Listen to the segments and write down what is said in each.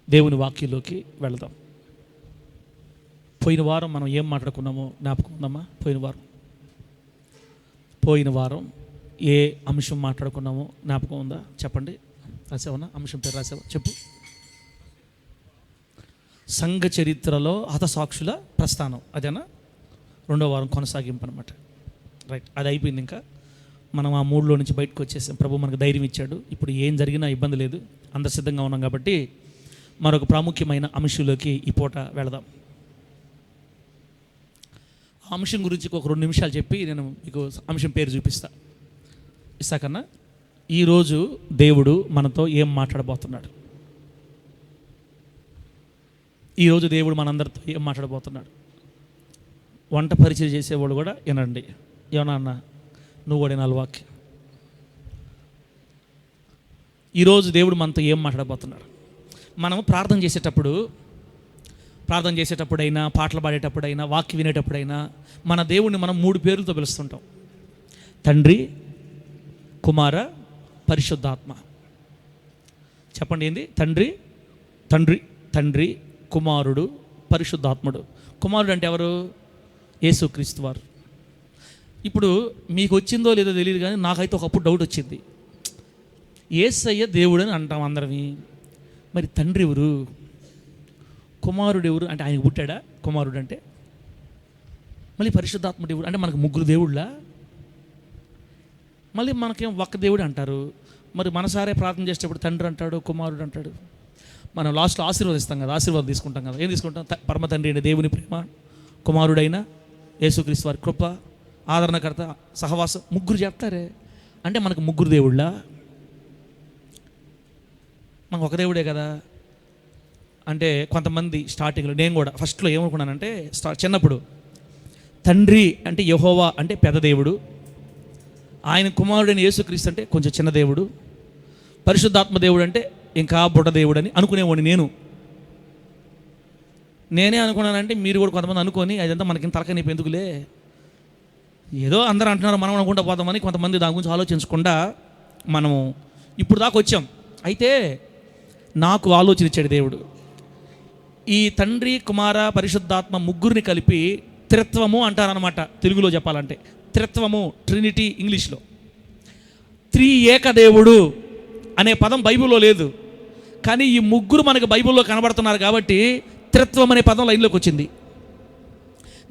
దేవుని వాక్యంలోకి వెళదాం. పోయిన వారం మనం ఏం మాట్లాడుకున్నామో జ్ఞాపకం ఉందమ్మా? పోయిన వారం ఏ అంశం మాట్లాడుకున్నామో జ్ఞాపకం ఉందా? చెప్పండి. రాసావన్నా? అంశం పేరు రాసావా? చెప్పు. సంఘ చరిత్రలో హతసాక్షుల ప్రస్థానం. అదేనా? రెండో వారం కొనసాగింపు అనమాట. రైట్, అది అయిపోయింది. ఇంకా మనం ఆ మూడులో నుంచి బయటకు వచ్చేసాం. ప్రభు మనకు ధైర్యం ఇచ్చాడు. ఇప్పుడు ఏం జరిగినా ఇబ్బంది లేదు, అందరు సిద్ధంగా ఉన్నాం కాబట్టి మరొక ప్రాముఖ్యమైన అంశంలోకి ఈ పూట వెళదాం. ఆ అంశం గురించి ఒక 2 నిమిషాలు చెప్పి నేను మీకు అంశం పేరు చూపిస్తా. ఇస్తాకన్నా, ఈరోజు దేవుడు మనతో ఏం మాట్లాడబోతున్నాడు? ఈరోజు దేవుడు మనందరితో ఏం మాట్లాడబోతున్నాడు? వంట పరిచయం చేసేవాడు కూడా వినండి. ఏమన్నా అన్న నువ్వు కూడా వినాలి వాక్యం. ఈరోజు దేవుడు మనతో ఏం మాట్లాడబోతున్నాడు? మనం ప్రార్థన చేసేటప్పుడైనా, పాటలు పాడేటప్పుడైనా, వాక్యం వినేటప్పుడైనా మన దేవుడిని మనం 3 పేర్లతో పిలుస్తుంటాం: తండ్రి, కుమార, పరిశుద్ధాత్మ. చెప్పండి ఏంది? తండ్రి, కుమారుడు, పరిశుద్ధాత్ముడు. కుమారుడు అంటే ఎవరు? యేసుక్రీస్తు వారు. ఇప్పుడు మీకు వచ్చిందో లేదో తెలియదు, కానీ నాకైతే ఒకప్పుడు డౌట్ వచ్చింది. యేసయ్య దేవుడు అని అంటాం అందరమీ, మరి తండ్రి ఎవరు? కుమారుడు ఎవరు? అంటే ఆయన పుట్టాడా కుమారుడు అంటే? మళ్ళీ పరిశుద్ధాత్ముడు ఎవరు అంటే మనకు 3 దేవుళ్ళ? మళ్ళీ మనకేం ఒక్క దేవుడు అంటారు. మరి మనసారే ప్రార్థన చేసేటప్పుడు తండ్రి అంటాడు, కుమారుడు అంటాడు. మనం లాస్ట్లో ఆశీర్వదిస్తాం కదా, ఆశీర్వాదం తీసుకుంటాం కదా. ఏం తీసుకుంటాం? పరమ తండ్రి అయిన దేవుని ప్రేమ, కుమారుడైన యేసుక్రీస్తు వారి కృప, ఆదరణకర్త, సహవాసం, 3 చెప్తారే. అంటే మనకు 3 దేవుళ్ళ? మనకు ఒక దేవుడే కదా. అంటే కొంతమంది స్టార్టింగ్లో, నేను కూడా ఫస్ట్లో ఏమనుకున్నానంటే, చిన్నప్పుడు తండ్రి అంటే యెహోవా అంటే పెద్ద దేవుడు, ఆయన కుమారుడైన యేసుక్రీస్తు అంటే కొంచెం చిన్న దేవుడు, పరిశుద్ధాత్మ దేవుడు అంటే ఇంకా బుడ్డ దేవుడు అని అనుకునేవాడిని. నేనే అనుకున్నానంటే మీరు కూడా కొంతమంది అనుకొని అదంతా మనకి తలకనిపి ఎందుకులే, ఏదో అందరూ అంటున్నారు మనం అనుకుంటా పోతామని కొంతమంది దాని గురించి ఆలోచించకుండా మనము ఇప్పుడు దాకా వచ్చాం. అయితే నాకు ఆలోచన ఇచ్చాడు దేవుడు. ఈ తండ్రి, కుమార, పరిశుద్ధాత్మ 3 కలిపి త్రిత్వము అంటారనమాట. తెలుగులో చెప్పాలంటే త్రిత్వము, ట్రినిటీ ఇంగ్లీష్లో. 3 ఏకదేవుడు అనే పదం బైబిల్లో లేదు, కానీ ఈ 3 మనకు బైబిల్లో కనబడుతున్నారు కాబట్టి త్రిత్వం అనే పదం లైన్లోకి వచ్చింది.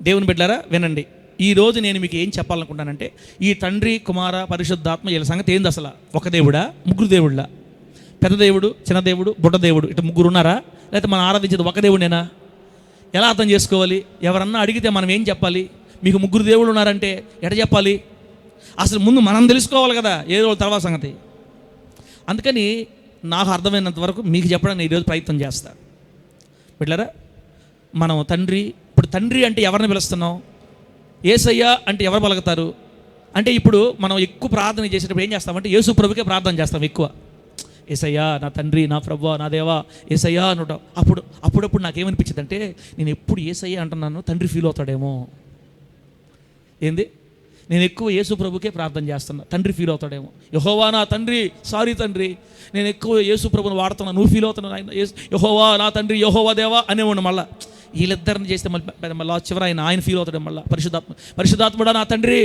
దేవుని బిడ్డలారా వినండి. ఈరోజు నేను మీకు ఏం చెప్పాలనుకుంటానంటే, ఈ తండ్రి, కుమార, పరిశుద్ధాత్మ వీళ్ళ సంగతి ఏంది అసలు? ఒక దేవుడా? 3 దేవుళ్ళ? పెద్ద దేవుడు, చిన్న దేవుడు, బుడ్డ దేవుడు, ఇటు 3 ఉన్నారా? లేకపోతే మనం ఆరాధించేది ఒక దేవుడేనా? ఎలా అర్థం చేసుకోవాలి? ఎవరన్నా అడిగితే మనం ఏం చెప్పాలి? మీకు 3 దేవుళ్ళు ఉన్నారంటే ఎట చెప్పాలి? అసలు ముందు మనం తెలుసుకోవాలి కదా, ఏ రోజు తర్వాత సంగతి. అందుకని నాకు అర్థమైనంత వరకు మీకు చెప్పడానికి ఈరోజు ప్రయత్నం చేస్తా. బిడ్డలారా, మనం ఇప్పుడు తండ్రి అంటే ఎవరిని పిలుస్తున్నాం? యేసయ్య అంటే ఎవరు పలుకుతారు? అంటే ఇప్పుడు మనం ఎక్కువ ప్రార్థన చేసేటప్పుడు ఏం చేస్తామంటే యేసు ప్రభుకే ప్రార్థన చేస్తాం ఎక్కువ. యేసయ్యా నా తండ్రి, నా ప్రభువా, నా దేవా, యేసయ్యా అనటం. అప్పుడప్పుడు నాకేమనిపించింది అంటే, నేను ఎప్పుడు యేసయ్య అంటున్నాను తండ్రి ఫీల్ అవుతాడేమో. ఏంది? నేను ఎక్కువ యేసు ప్రభుకే ప్రార్థన చేస్తున్నా, తండ్రి ఫీల్ అవుతాడేమో. యెహోవా నా తండ్రి, సారీ తండ్రి, నేను ఎక్కువ యేసు ప్రభుని వాడుతున్నా, నువ్వు ఫీల్ అవుతున్నావు ఆయన. యెహోవా నా తండ్రి, యెహోవా దేవా అనేవాడు. మళ్ళీ వీళ్ళిద్దరిని చేస్తే మళ్ళీ చివరి ఆయన ఫీల్ అవుతాడు. మళ్ళీ పరిశుద్ధాత్ముడా నా తండ్రి,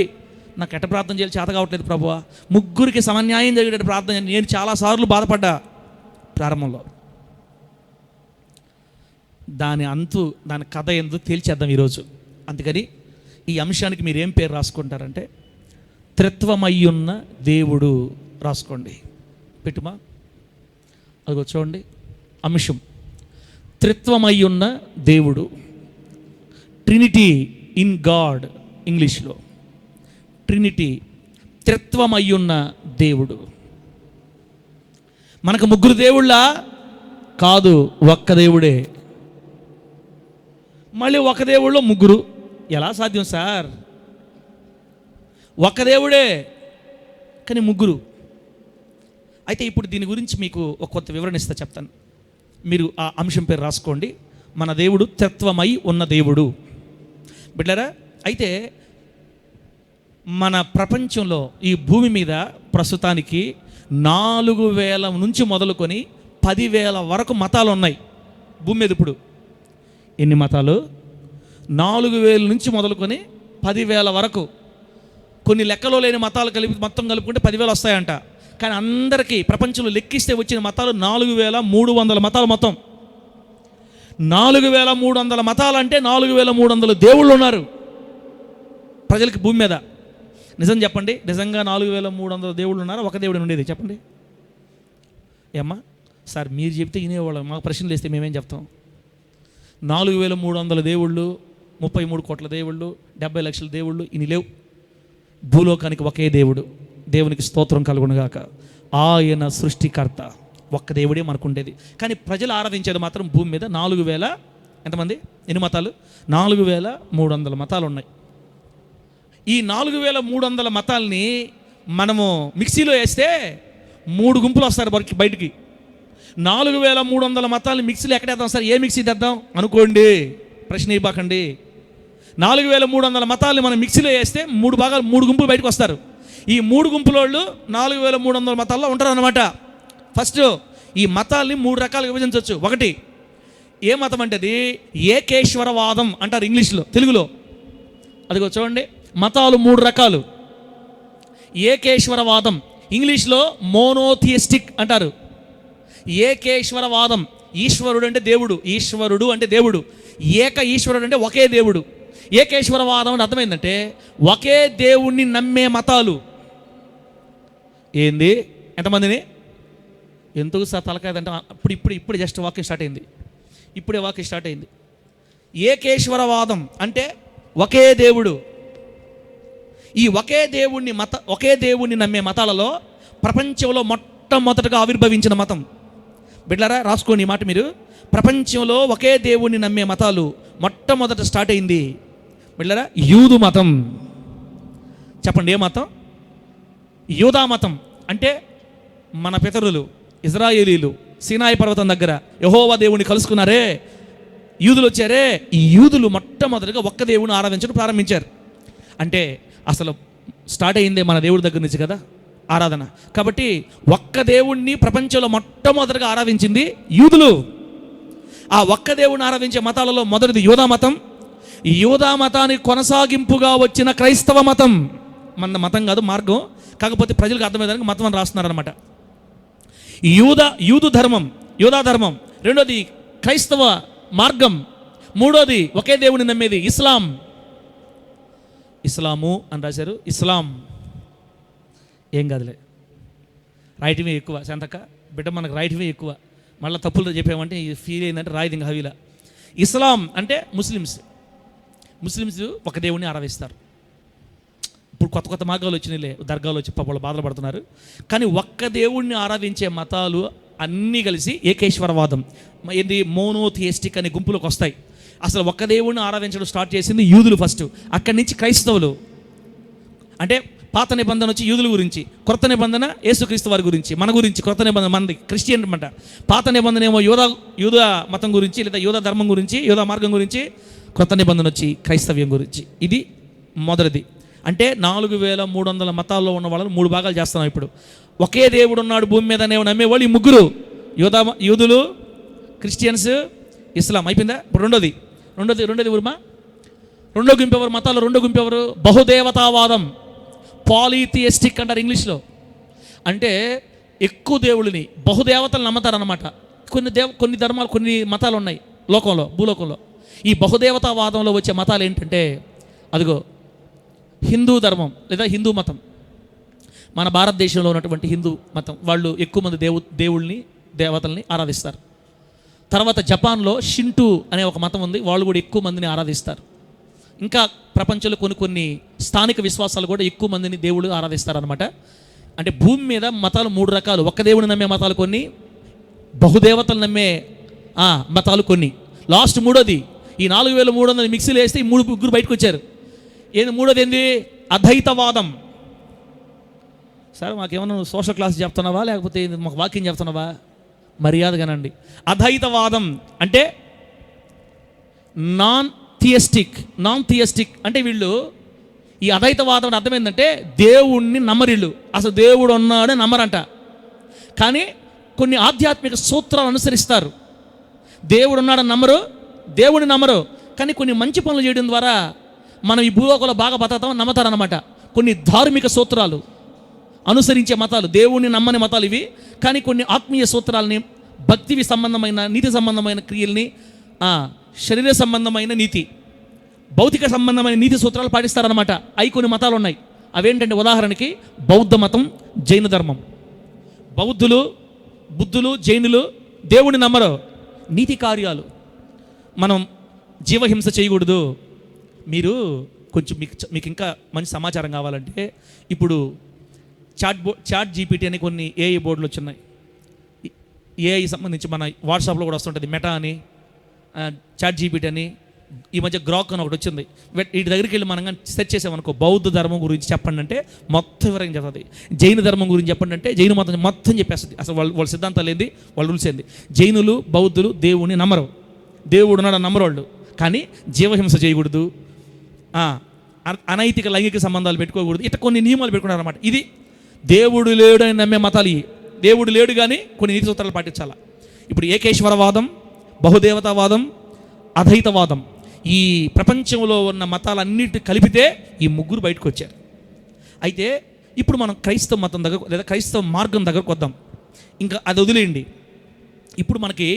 నాకు ఎట్ట ప్రార్థన చేయాలి చేత కావట్లేదు ప్రభువా. 3కి సమన్యాయం జరిగేటట్టు ప్రార్థన నేను చాలాసార్లు బాధపడ్డా ప్రారంభంలో. దాని కథ ఏందో తేల్చేద్దాం ఈరోజు. అందుకని ఈ అంశానికి మీరు ఏం పేరు రాసుకుంటారంటే, త్రిత్వమయ్యున్న దేవుడు రాసుకోండి. పెట్టుమా, అదిగో చూడండి అంశం. త్రిత్వమయ్యున్న దేవుడు, ట్రినిటీ ఇన్ గాడ్ ఇంగ్లీష్లో. ట్రినిటీ, త్రిత్వమయ్యున్న దేవుడు. మనకు 3 దేవుళ్ళ కాదు, ఒక్క దేవుడే. మళ్ళీ ఒక దేవుళ్ళో 3 ఎలా సాధ్యం సార్? ఒక్క దేవుడే కానీ 3. అయితే ఇప్పుడు దీని గురించి మీకు ఒక కొత్త వివరణ ఇస్తా, చెప్తాను. మీరు ఆ అంశం పేరు రాసుకోండి. మన దేవుడు త్రిత్వమై ఉన్న దేవుడు. బిడ్డలారా, అయితే మన ప్రపంచంలో ఈ భూమి మీద ప్రస్తుతానికి 4,000 నుంచి మొదలుకొని 10,000 వరకు మతాలు ఉన్నాయి. భూమి మీద ఇప్పుడు ఎన్ని మతాలు? 4,000 నుంచి మొదలుకొని 10,000 వరకు. కొన్ని లెక్కలో లేని మతాలు మొత్తం కలుపుకుంటే 10,000 వస్తాయంట. కానీ అందరికీ ప్రపంచంలో లెక్కిస్తే వచ్చిన మతాలు 4,300 మతాలు మొత్తం. 4,300 మతాలు అంటే 4,300 దేవుళ్ళు ఉన్నారు ప్రజలకి భూమి మీద. నిజం చెప్పండి, నిజంగా 4,300 దేవుళ్ళు ఉన్నారా? ఒక దేవుడు ఉండేది చెప్పండి. ఏమ్మా సార్ మీరు చెప్తే వినేవాళ్ళం, మాకు ప్రశ్నలు వేస్తే మేమేం చెప్తాం? 4,300 దేవుళ్ళు, 33 కోట్ల దేవుళ్ళు, 70 లక్షల దేవుళ్ళు ఇన్ని లేవు. భూలోకానికి ఒకే దేవుడు, దేవునికి స్తోత్రం కలుగునుగాక. ఆయన సృష్టికర్త, ఒక్క దేవుడే మనకు ఉండేది. కానీ ప్రజలు ఆరాధించేది మాత్రం భూమి మీద 4,000 ఎంతమంది? ఎన్ని మతాలు? 4,300 మతాలు ఉన్నాయి. ఈ 4,300 మతాల్ని మనము మిక్సీలో వేస్తే 3 గుంపులు వస్తారు బయటికి. 4,300 మతాలని మిక్సీలో ఎక్కడేద్దాం సార్? ఏ మిక్సీ తెద్దాం అనుకోండి, ప్రశ్న ఇవ్వకండి. 4,300 మతాలని మనం మిక్సీలో వేస్తే 3 భాగాలు, 3 గుంపులు బయటకు వస్తారు. ఈ 3 గుంపుల వాళ్ళు 4,300 మతాల్లో ఉంటారు అన్నమాట. ఫస్ట్ ఈ మతాల్ని 3 రకాలుగా విభజించవచ్చు. ఒకటి ఏ మతం అంటే అది ఏకేశ్వరవాదం అంటారు ఇంగ్లీష్లో, తెలుగులో అదిగో చూడండి. మతాలు 3 రకాలు. ఏకేశ్వరవాదం, ఇంగ్లీష్లో మోనోథియిస్టిక్ అంటారు. ఏకేశ్వరవాదం, ఈశ్వరుడు అంటే దేవుడు, ఈశ్వరుడు అంటే దేవుడు, ఏక ఈశ్వరుడు అంటే ఒకే దేవుడు. ఏకేశ్వరవాదం అంటే అర్థమైందంటే ఒకే దేవుణ్ణి నమ్మే మతాలు. ఏంది? ఎంతమందిని? ఎందుకు సార్ తలకాయదంటే ఇప్పుడు జస్ట్ వాక్యం స్టార్ట్ అయింది, ఇప్పుడే వాక్యం స్టార్ట్ అయింది. ఏకేశ్వరవాదం అంటే ఒకే దేవుడు. ఈ ఒకే దేవుణ్ణి నమ్మే మతాలలో ప్రపంచంలో మొట్టమొదటగా ఆవిర్భవించిన మతం, బిడ్డలారా రాసుకోండి ఈ మాట మీరు, ప్రపంచంలో ఒకే దేవుణ్ణి నమ్మే మతాలు మొట్టమొదట స్టార్ట్ అయింది బిడ్డలారా యూదు మతం. చెప్పండి ఏ మతం? యూదా మతం. అంటే మన పితరులు ఇజ్రాయేలీలు సీనాయి పర్వతం దగ్గర యెహోవా దేవుని కలుసుకున్నారే, యూదులు వచ్చారే, ఈ యూదులు మొట్టమొదటిగా ఒక్క దేవుని ఆరాధించడం ప్రారంభించారు. అంటే అసలు స్టార్ట్ అయిందే మన దేవుడి దగ్గర నుంచి కదా ఆరాధన. కాబట్టి ఒక్క దేవుణ్ణి ప్రపంచంలో మొట్టమొదటిగా ఆరాధించింది యూదులు. ఆ ఒక్క దేవుణ్ణి ఆరాధించే మతాలలో మొదటిది యూదా మతం. యూదా మతానికి కొనసాగింపుగా వచ్చిన క్రైస్తవ మతం. మన మతం కాదు, మార్గం. కాకపోతే ప్రజలకు అర్థమయ్యేదానికి మతం అని రాస్తున్నారనమాట. యూదా ధర్మం. రెండోది క్రైస్తవ మార్గం. మూడోది ఒకే దేవుని నమ్మేది ఇస్లాము అని రాశారు. ఇస్లాం ఏం కాదులే, రాయటమే ఎక్కువ. శాంతక్క బిడ్డ మనకు రాయటమే ఎక్కువ, మళ్ళీ తప్పులు చెప్పామంటే ఫీల్ అయిందంటే రాయదు ఇంకా హవీలా. ఇస్లాం అంటే ముస్లిమ్స్ ఒక దేవుణ్ణి ఆరాధిస్తారు. ఇప్పుడు కొత్త మార్గాలు వచ్చినాయిలే, దర్గాలు వచ్చి వాళ్ళు బాధలు పడుతున్నారు. కానీ ఒక్క దేవుణ్ణి ఆరాధించే మతాలు అన్నీ కలిసి ఏకేశ్వరవాదం, ఏంది మోనోథియిస్టిక్ అనే గుంపులోకి వస్తాయి. అసలు ఒక్క దేవుణ్ణి ఆరాధించడం స్టార్ట్ చేసింది యూదులు ఫస్ట్. అక్కడి నుంచి క్రైస్తవులు. అంటే పాత నిబంధన వచ్చి యూదుల గురించి, కొత్త నిబంధన యేసుక్రీస్తు వారి గురించి, మన గురించి. కొత్త నిబంధన మనది క్రిస్టియన్ అనమాట. పాత నిబంధన ఏమో యూదా మతం గురించి, లేదా యూదా ధర్మం గురించి, యూదా మార్గం గురించి. కొత్త నిబంధన వచ్చి క్రైస్తవ్యం గురించి. ఇది మొదటిది. అంటే 4,300 మతాల్లో ఉన్న వాళ్ళని 3 భాగాలు చేస్తున్నాం ఇప్పుడు. ఒకే దేవుడు ఉన్నాడు భూమి మీద నమ్మేవాళ్ళు ఈ ముగ్గురు, యూదులు, క్రిస్టియన్స్, ఇస్లాం. అయిపోయిందా? ఇప్పుడు రెండోది ఊరుమా. రెండో గుంపు ఎవరు? మతాల్లో రెండో గుంపు ఎవరు? బహుదేవతావాదం, పాలీథియిస్టిక్ అంటారు ఇంగ్లీష్లో. అంటే ఎక్కువ దేవుళ్ళని, బహుదేవతలు నమ్ముతారనమాట. కొన్ని ధర్మాలు, కొన్ని మతాలు ఉన్నాయి భూలోకంలో. ఈ బహుదేవతావాదంలో వచ్చే మతాలు ఏంటంటే అదిగో హిందూ ధర్మం లేదా హిందూ మతం. మన భారతదేశంలో ఉన్నటువంటి హిందూ మతం వాళ్ళు ఎక్కువ మంది దేవతల్ని ఆరాధిస్తారు. తర్వాత జపాన్లో షింటూ అనే ఒక మతం ఉంది, వాళ్ళు కూడా ఎక్కువ మందిని ఆరాధిస్తారు. ఇంకా ప్రపంచంలో కొన్ని స్థానిక విశ్వాసాలు కూడా ఎక్కువ మందిని దేవుడు ఆరాధిస్తారనమాట. అంటే భూమి మీద మతాలు 3 రకాలు. ఒక్క దేవుని నమ్మే మతాలు కొన్ని, బహుదేవతలు నమ్మే మతాలు కొన్ని. లాస్ట్ మూడోది, ఈ 4,300 మిక్సీలు వేస్తే ఈ ముగ్గురు బయటకు వచ్చారు. మూడోది ఏంది? అద్వైతవాదం. సరే మాకేమన్నా సోషల్ క్లాస్ చెప్తున్నావా లేకపోతే మాకు వాక్యం చెప్తున్నావా? మర్యాదగానండి. అద్వైతవాదం అంటే నాన్ థియిస్టిక్ అంటే వీళ్ళు ఈ అద్వైతవాదం అర్థం ఏంటంటే దేవుణ్ణి నమ్మరిళ్ళు, అసలు దేవుడు ఉన్నాడని నమ్మరంట. కానీ కొన్ని ఆధ్యాత్మిక సూత్రాలు అనుసరిస్తారు. దేవుడు ఉన్నాడని నమ్మరు, దేవుడిని నమ్మరు. కానీ కొన్ని మంచి పనులు చేయడం ద్వారా మనం ఈ భూలోకంలో బాగా బతకతాం నమ్మతారనమాట. కొన్ని ధార్మిక సూత్రాలు అనుసరించే మతాలు, దేవుణ్ణి నమ్మని మతాలు ఇవి. కానీ కొన్ని ఆత్మీయ సూత్రాలని, భక్తివి సంబంధమైన, నీతి సంబంధమైన క్రియల్ని, శరీర సంబంధమైన నీతి, భౌతిక సంబంధమైన నీతి సూత్రాలు పాటిస్తారనమాట. అవి కొన్ని మతాలు ఉన్నాయి. అవేంటంటే ఉదాహరణకి బౌద్ధ మతం, జైన ధర్మం. బౌద్ధులు, బుద్ధులు, జైనులు దేవుడిని నమ్మరు. నీతి కార్యాలు, మనం జీవహింస చేయకూడదు. మీరు కొంచెం మీకు ఇంకా మంచి సమాచారం కావాలంటే ఇప్పుడు చాట్ జీపీటీ అని కొన్ని ఏఐ బోర్డులు వచ్చినాయి. ఏఐ సంబంధించి మన వాట్సాప్లో కూడా వస్తుంటుంది. మెటా అని, చాట్ జీపీటీ అని, ఈ మధ్య గ్రాక్ అని ఒకటి వచ్చింది. వీటి దగ్గరికి వెళ్ళి మనం సెర్చ్ చేసామనుకో, బౌద్ధ ధర్మం గురించి చెప్పండి అంటే మొత్తం వివరంగా చెప్తుంది. జైన ధర్మం గురించి చెప్పండి అంటే జైన మతం మొత్తం చెప్పేస్తుంది. అసలు వాళ్ళ సిద్ధాంతాలు ఏంది, వాళ్ళ రూల్స్ ఏంది. జైనులు, బౌద్ధులు దేవుడిని నమ్మరు, దేవుడు ఉన్నాడు నమ్మరు వాళ్ళు. కానీ జీవహింస చేయకూడదు, అనైతిక లైంగిక సంబంధాలు పెట్టుకోకూడదు, ఇట్లా కొన్ని నియమాలు పెట్టుకున్నారు అన్నమాట. ఇది దేవుడు లేడు అని నమ్మే మతాలు ఇవి. దేవుడు లేడు కానీ కొన్ని నీతి సూత్రాలు పాటించాలి. ఇప్పుడు ఏకేశ్వరవాదం, బహుదేవతావాదం, అద్వైతవాదం, ఈ ప్రపంచంలో ఉన్న మతాలన్నిటి కలిపితే ఈ ముగ్గురు బయటకు వచ్చారు. అయితే ఇప్పుడు మనం క్రైస్తవ మతం దగ్గర లేదా క్రైస్తవ మార్గం దగ్గరకు వద్దాం. ఇంకా అది వదిలేయండి. ఇప్పుడు మనకి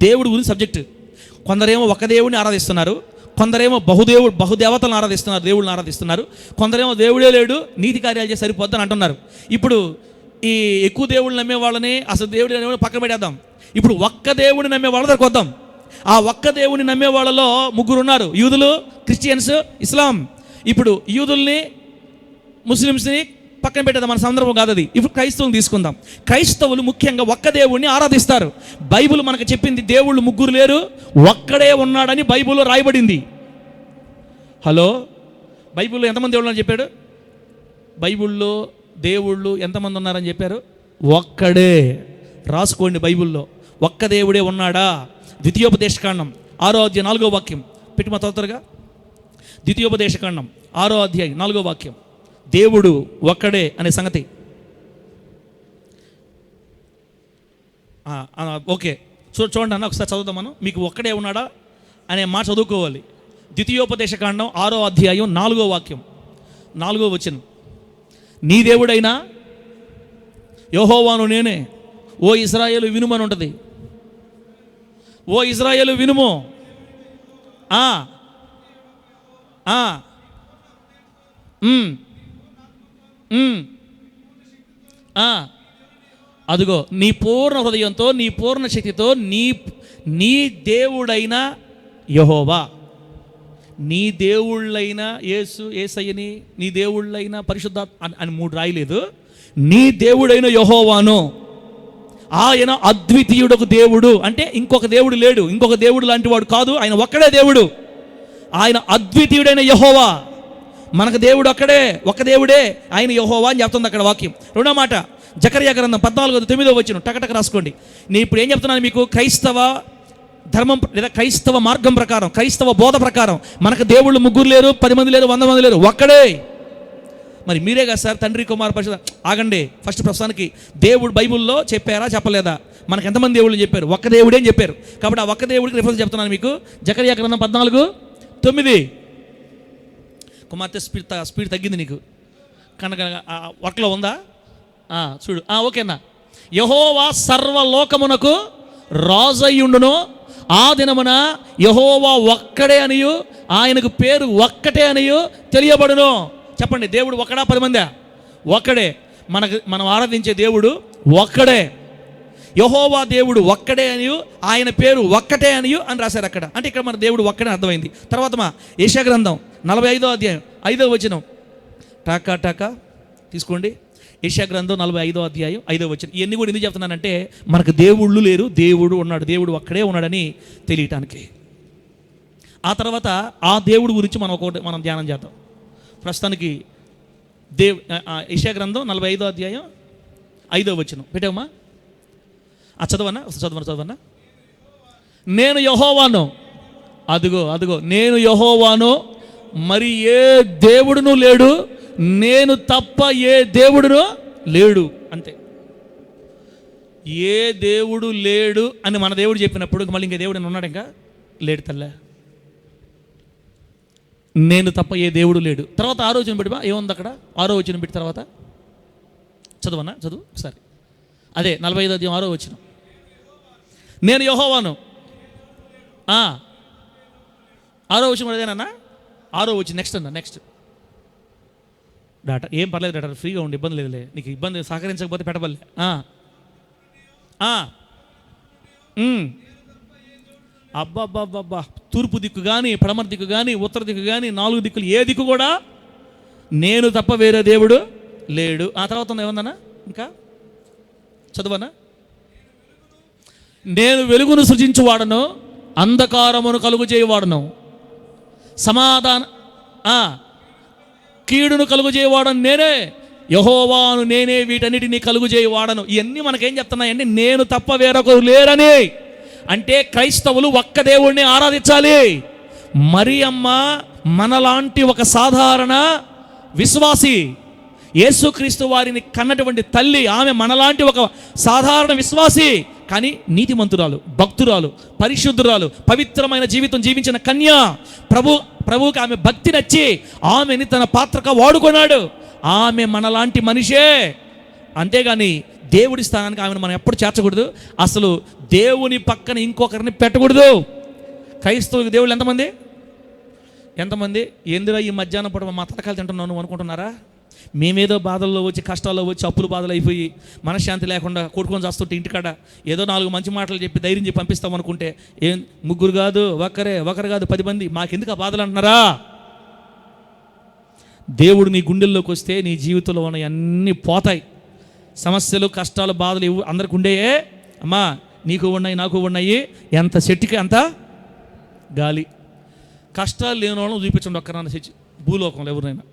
దేవుడు గురించి సబ్జెక్టు. కొందరేమో ఒక దేవుడిని ఆరాధిస్తున్నారు, కొందరేమో బహుదేవతలను ఆరాధిస్తున్నారు, దేవుళ్ళని ఆరాధిస్తున్నారు. కొందరేమో దేవుడే లేడు, నీతి కార్యాలు చేసి సరిపోద్దని అంటున్నారు. ఇప్పుడు ఈ ఎక్కువ దేవుళ్ళు నమ్మే వాళ్ళని, అసలు దేవుడు అనేవాళ్ళు పక్కన పెట్టేద్దాం. ఇప్పుడు ఒక్క దేవుడిని నమ్మే వాళ్ళ దగ్గరకు వద్దాం. ఆ ఒక్క దేవుడిని నమ్మే వాళ్ళలో ముగ్గురు ఉన్నారు: యూదులు, క్రిస్టియన్స్, ఇస్లాం. ఇప్పుడు యూదుల్ని, ముస్లిమ్స్ని పక్కన పెట్టేద్దాం, మన సందర్భం కాదు అది. ఇప్పుడు క్రైస్తవులు తీసుకుందాం. క్రైస్తవులు ముఖ్యంగా ఒక్క దేవుడిని ఆరాధిస్తారు. బైబిల్ మనకు చెప్పింది దేవుళ్ళు ముగ్గురు లేరు, ఒక్కడే ఉన్నాడని బైబిల్లో రాయబడింది. హలో, బైబిల్లో ఎంతమంది దేవుళ్ళు అని చెప్పాడు? బైబిల్లో దేవుళ్ళు ఎంతమంది ఉన్నారని చెప్పారు? ఒక్కడే. రాసుకోండి, బైబిల్లో ఒక్క దేవుడే ఉన్నాడా? ద్వితీయోపదేశకాండం 6వ అధ్యాయం 4వ వాక్యం పెట్టి మా తొందరగా. ద్వితీయోపదేశకాండం 6వ అధ్యాయం 4వ వాక్యం. దేవుడు ఒక్కడే అనే సంగతి. ఓకే, చూడండి అన్న, ఒకసారి చదువుతాం మనం. మీకు ఒక్కడే ఉన్నాడా అనే మాట చదువుకోవాలి. ద్వితీయోపదేశకాండం 6వ అధ్యాయం 4వ వాక్యం, 4వ వచనం. నీ దేవుడైనా యెహోవాను నేనే, ఓ ఇశ్రాయేలు వినుమని ఉంటుంది. ఓ ఇశ్రాయేలు వినుము. అదిగో నీ పూర్ణ హృదయంతో, నీ పూర్ణ శక్తితో నీ దేవుడైన యెహోవా. నీ దేవుళ్ళైన యేసయ్యని, నీ దేవుళ్ళైన పరిశుద్ధాత్మ అని 3 రాయలేదు. నీ దేవుడైన యెహోవాను, ఆయన అద్వితీయుడకు దేవుడు. అంటే ఇంకొక దేవుడు లేడు, ఇంకొక దేవుడు లాంటి వాడు కాదు, ఆయన ఒక్కడే దేవుడు. ఆయన అద్వితీయుడైన యెహోవా. మనకు దేవుడు ఒక్కడే, ఒక దేవుడే, ఆయన యెహోవా అని చెప్తుంది అక్కడ వాక్యం. రెండో మాట జకర్యా గ్రంథం 14:9 వచనం, టకటక రాసుకోండి. నేను ఇప్పుడు ఏం చెప్తున్నాను మీకు? క్రైస్తవ ధర్మం లేదా క్రైస్తవ మార్గం ప్రకారం, క్రైస్తవ బోధ ప్రకారం మనకు దేవుళ్ళు ముగ్గురు లేరు, 10 మంది లేరు, 100 మంది లేరు, ఒక్కడే. మరి మీరే కదా సార్ తండ్రి, కుమార, పరిశుద్ధ. ఆగండి, ఫస్ట్ ప్రస్తుతానికి దేవుడు బైబిల్లో చెప్పారా చెప్పలేదా? మనకు ఎంతమంది దేవుళ్ళు చెప్పారు? ఒక్క దేవుడే అని చెప్పారు. కాబట్టి ఆ ఒక్క దేవుడికి రిఫరెన్స్ చెప్తున్నాను మీకు. జకర్యా గ్రంథం 14:9. కుమార్తె స్పీడ్ తగ్గింది నీకు కనుక వర్క్లో ఉందా? చూడు. ఓకేనా? యెహోవా సర్వలోకమునకు రాజయ్యుండును, ఆ దినమున యెహోవా ఒక్కడే అనియు, ఆయనకు పేరు ఒక్కటే అనియు తెలియబడును. చెప్పండి, దేవుడు ఒక్కడా 10 మందా? ఒక్కడే. మనం ఆరాధించే దేవుడు ఒక్కడే. యెహోవా దేవుడు ఒక్కడే అనియు, ఆయన పేరు ఒక్కటే అనియు అని రాశారు అక్కడ. అంటే ఇక్కడ మన దేవుడు ఒక్కడే అర్థమైంది. తర్వాత మా యెషయా గ్రంథం 45వ అధ్యాయం 5వ వచనం, టాకా తీసుకోండి. యెషయా గ్రంథం 45వ అధ్యాయం 5వ వచనం. ఇవన్నీ కూడా ఎందుకు చెప్తున్నానంటే మనకు దేవుళ్ళు లేరు, దేవుడు ఉన్నాడు, దేవుడు ఒక్కడే ఉన్నాడని తెలియటానికి. ఆ తర్వాత ఆ దేవుడు గురించి మనం ధ్యానం చేద్దాం. ప్రస్తుతానికి యెషయా గ్రంథం 45వ అధ్యాయం 5వ వచనం పెట్టావమ్మా? చదవన్నా. నేను యెహోవాను, అదిగో నేను యెహోవాను, మరి ఏ దేవుడును లేడు, నేను తప్ప ఏ దేవుడును లేడు. అంతే. ఏ దేవుడు లేడు అని మన దేవుడు చెప్పినప్పుడు మళ్ళీ ఇంకా దేవుడు ఉన్నాడు, ఇంకా లేడు తల్లే, నేను తప్ప ఏ దేవుడు లేడు. తర్వాత 6వ వచనం పెట్టి ఏముంది అక్కడ, 6వ వచనం పెట్టి తర్వాత చదువన్నా, చదువు సరే. అదే 45వ అధ్యాయం 6వ వచనం, నేను యెహోవాను. 6వ వచనం అదేనన్నా, 6వ వచనం నెక్స్ట్ అన్న, నెక్స్ట్ డాటా ఏం పర్లేదు డాటా, ఫ్రీగా ఉండి ఇబ్బంది లేదులే, నీకు ఇబ్బంది సహకరించకపోతే పెట్టబల్లే. అబ్బాబ్బాబ్బా, తూర్పు దిక్కు కానీ పడమర దిక్కు కానీ ఉత్తర దిక్కు కానీ 4 దిక్కులు ఏ దిక్కు కూడా నేను తప్ప వేరే దేవుడు లేడు. ఆ తర్వాత ఏమన్నా ఇంకా చదువనా, నేను వెలుగును సృజించువాడను, అంధకారమును కలుగు చేయవాడను, సమాధాన కీడును కలుగు చేయవాడను నేనే, యెహోవాను నేనే వీటన్నిటినీ కలుగు చేయవాడను. ఇవన్నీ మనకేం చెప్తున్నాయండి, నేను తప్ప వేరొకరు లేరని. అంటే క్రైస్తవులు ఒక్క దేవుణ్ణి ఆరాధించాలి. మరియమ్మ మనలాంటి ఒక సాధారణ విశ్వాసి, యేసుక్రీస్తు వారిని కన్నటువంటి తల్లి, ఆమె మనలాంటి ఒక సాధారణ విశ్వాసి, కానీ నీతిమంతురాలు, భక్తురాలు, పరిశుద్ధురాలు, పవిత్రమైన జీవితం జీవించిన కన్య. ప్రభువుకి ఆమె భక్తి నచ్చి ఆమెని తన పాత్రగా వాడుకున్నాడు. ఆమె మనలాంటి మనిషే, అంతేగాని దేవుడి స్థానానికి ఆమెను మనం ఎప్పుడు చేర్చకూడదు. అసలు దేవుని పక్కన ఇంకొకరిని పెట్టకూడదు. క్రైస్తవులకు దేవుళ్ళు ఎంతమంది ఎందులో ఈ మధ్యాహ్నం పూట మా తలకాయలు తింటున్నాను అనుకుంటున్నారా? మేమేదో బాధల్లో వచ్చి, కష్టాల్లో వచ్చి, అప్పులు బాధలు అయిపోయి మనశ్శాంతి లేకుండా కొడుకొని చేస్తుంటే ఇంటికాడ ఏదో 4 మంచి మాటలు చెప్పి ధైర్యం చెప్పి పంపిస్తాం అనుకుంటే, ఏం 3 కాదు, ఒకరు కాదు 10 మంది, మాకెందుకు ఆ బాధలు అంటున్నారా? దేవుడు నీ గుండెల్లోకి వస్తే నీ జీవితంలో ఉన్న అన్నీ పోతాయి. సమస్యలు, కష్టాలు, బాధలు ఇవి అందరికి ఉండేయే అమ్మా, నీకు ఉన్నాయి, నాకు ఉన్నాయి, ఎంత చెట్టుకి అంత గాలి. కష్టాలు లేని వాళ్ళని చూపించండి ఒక్కరన్నా చచ్చి భూలోకంలో ఎవరైనా.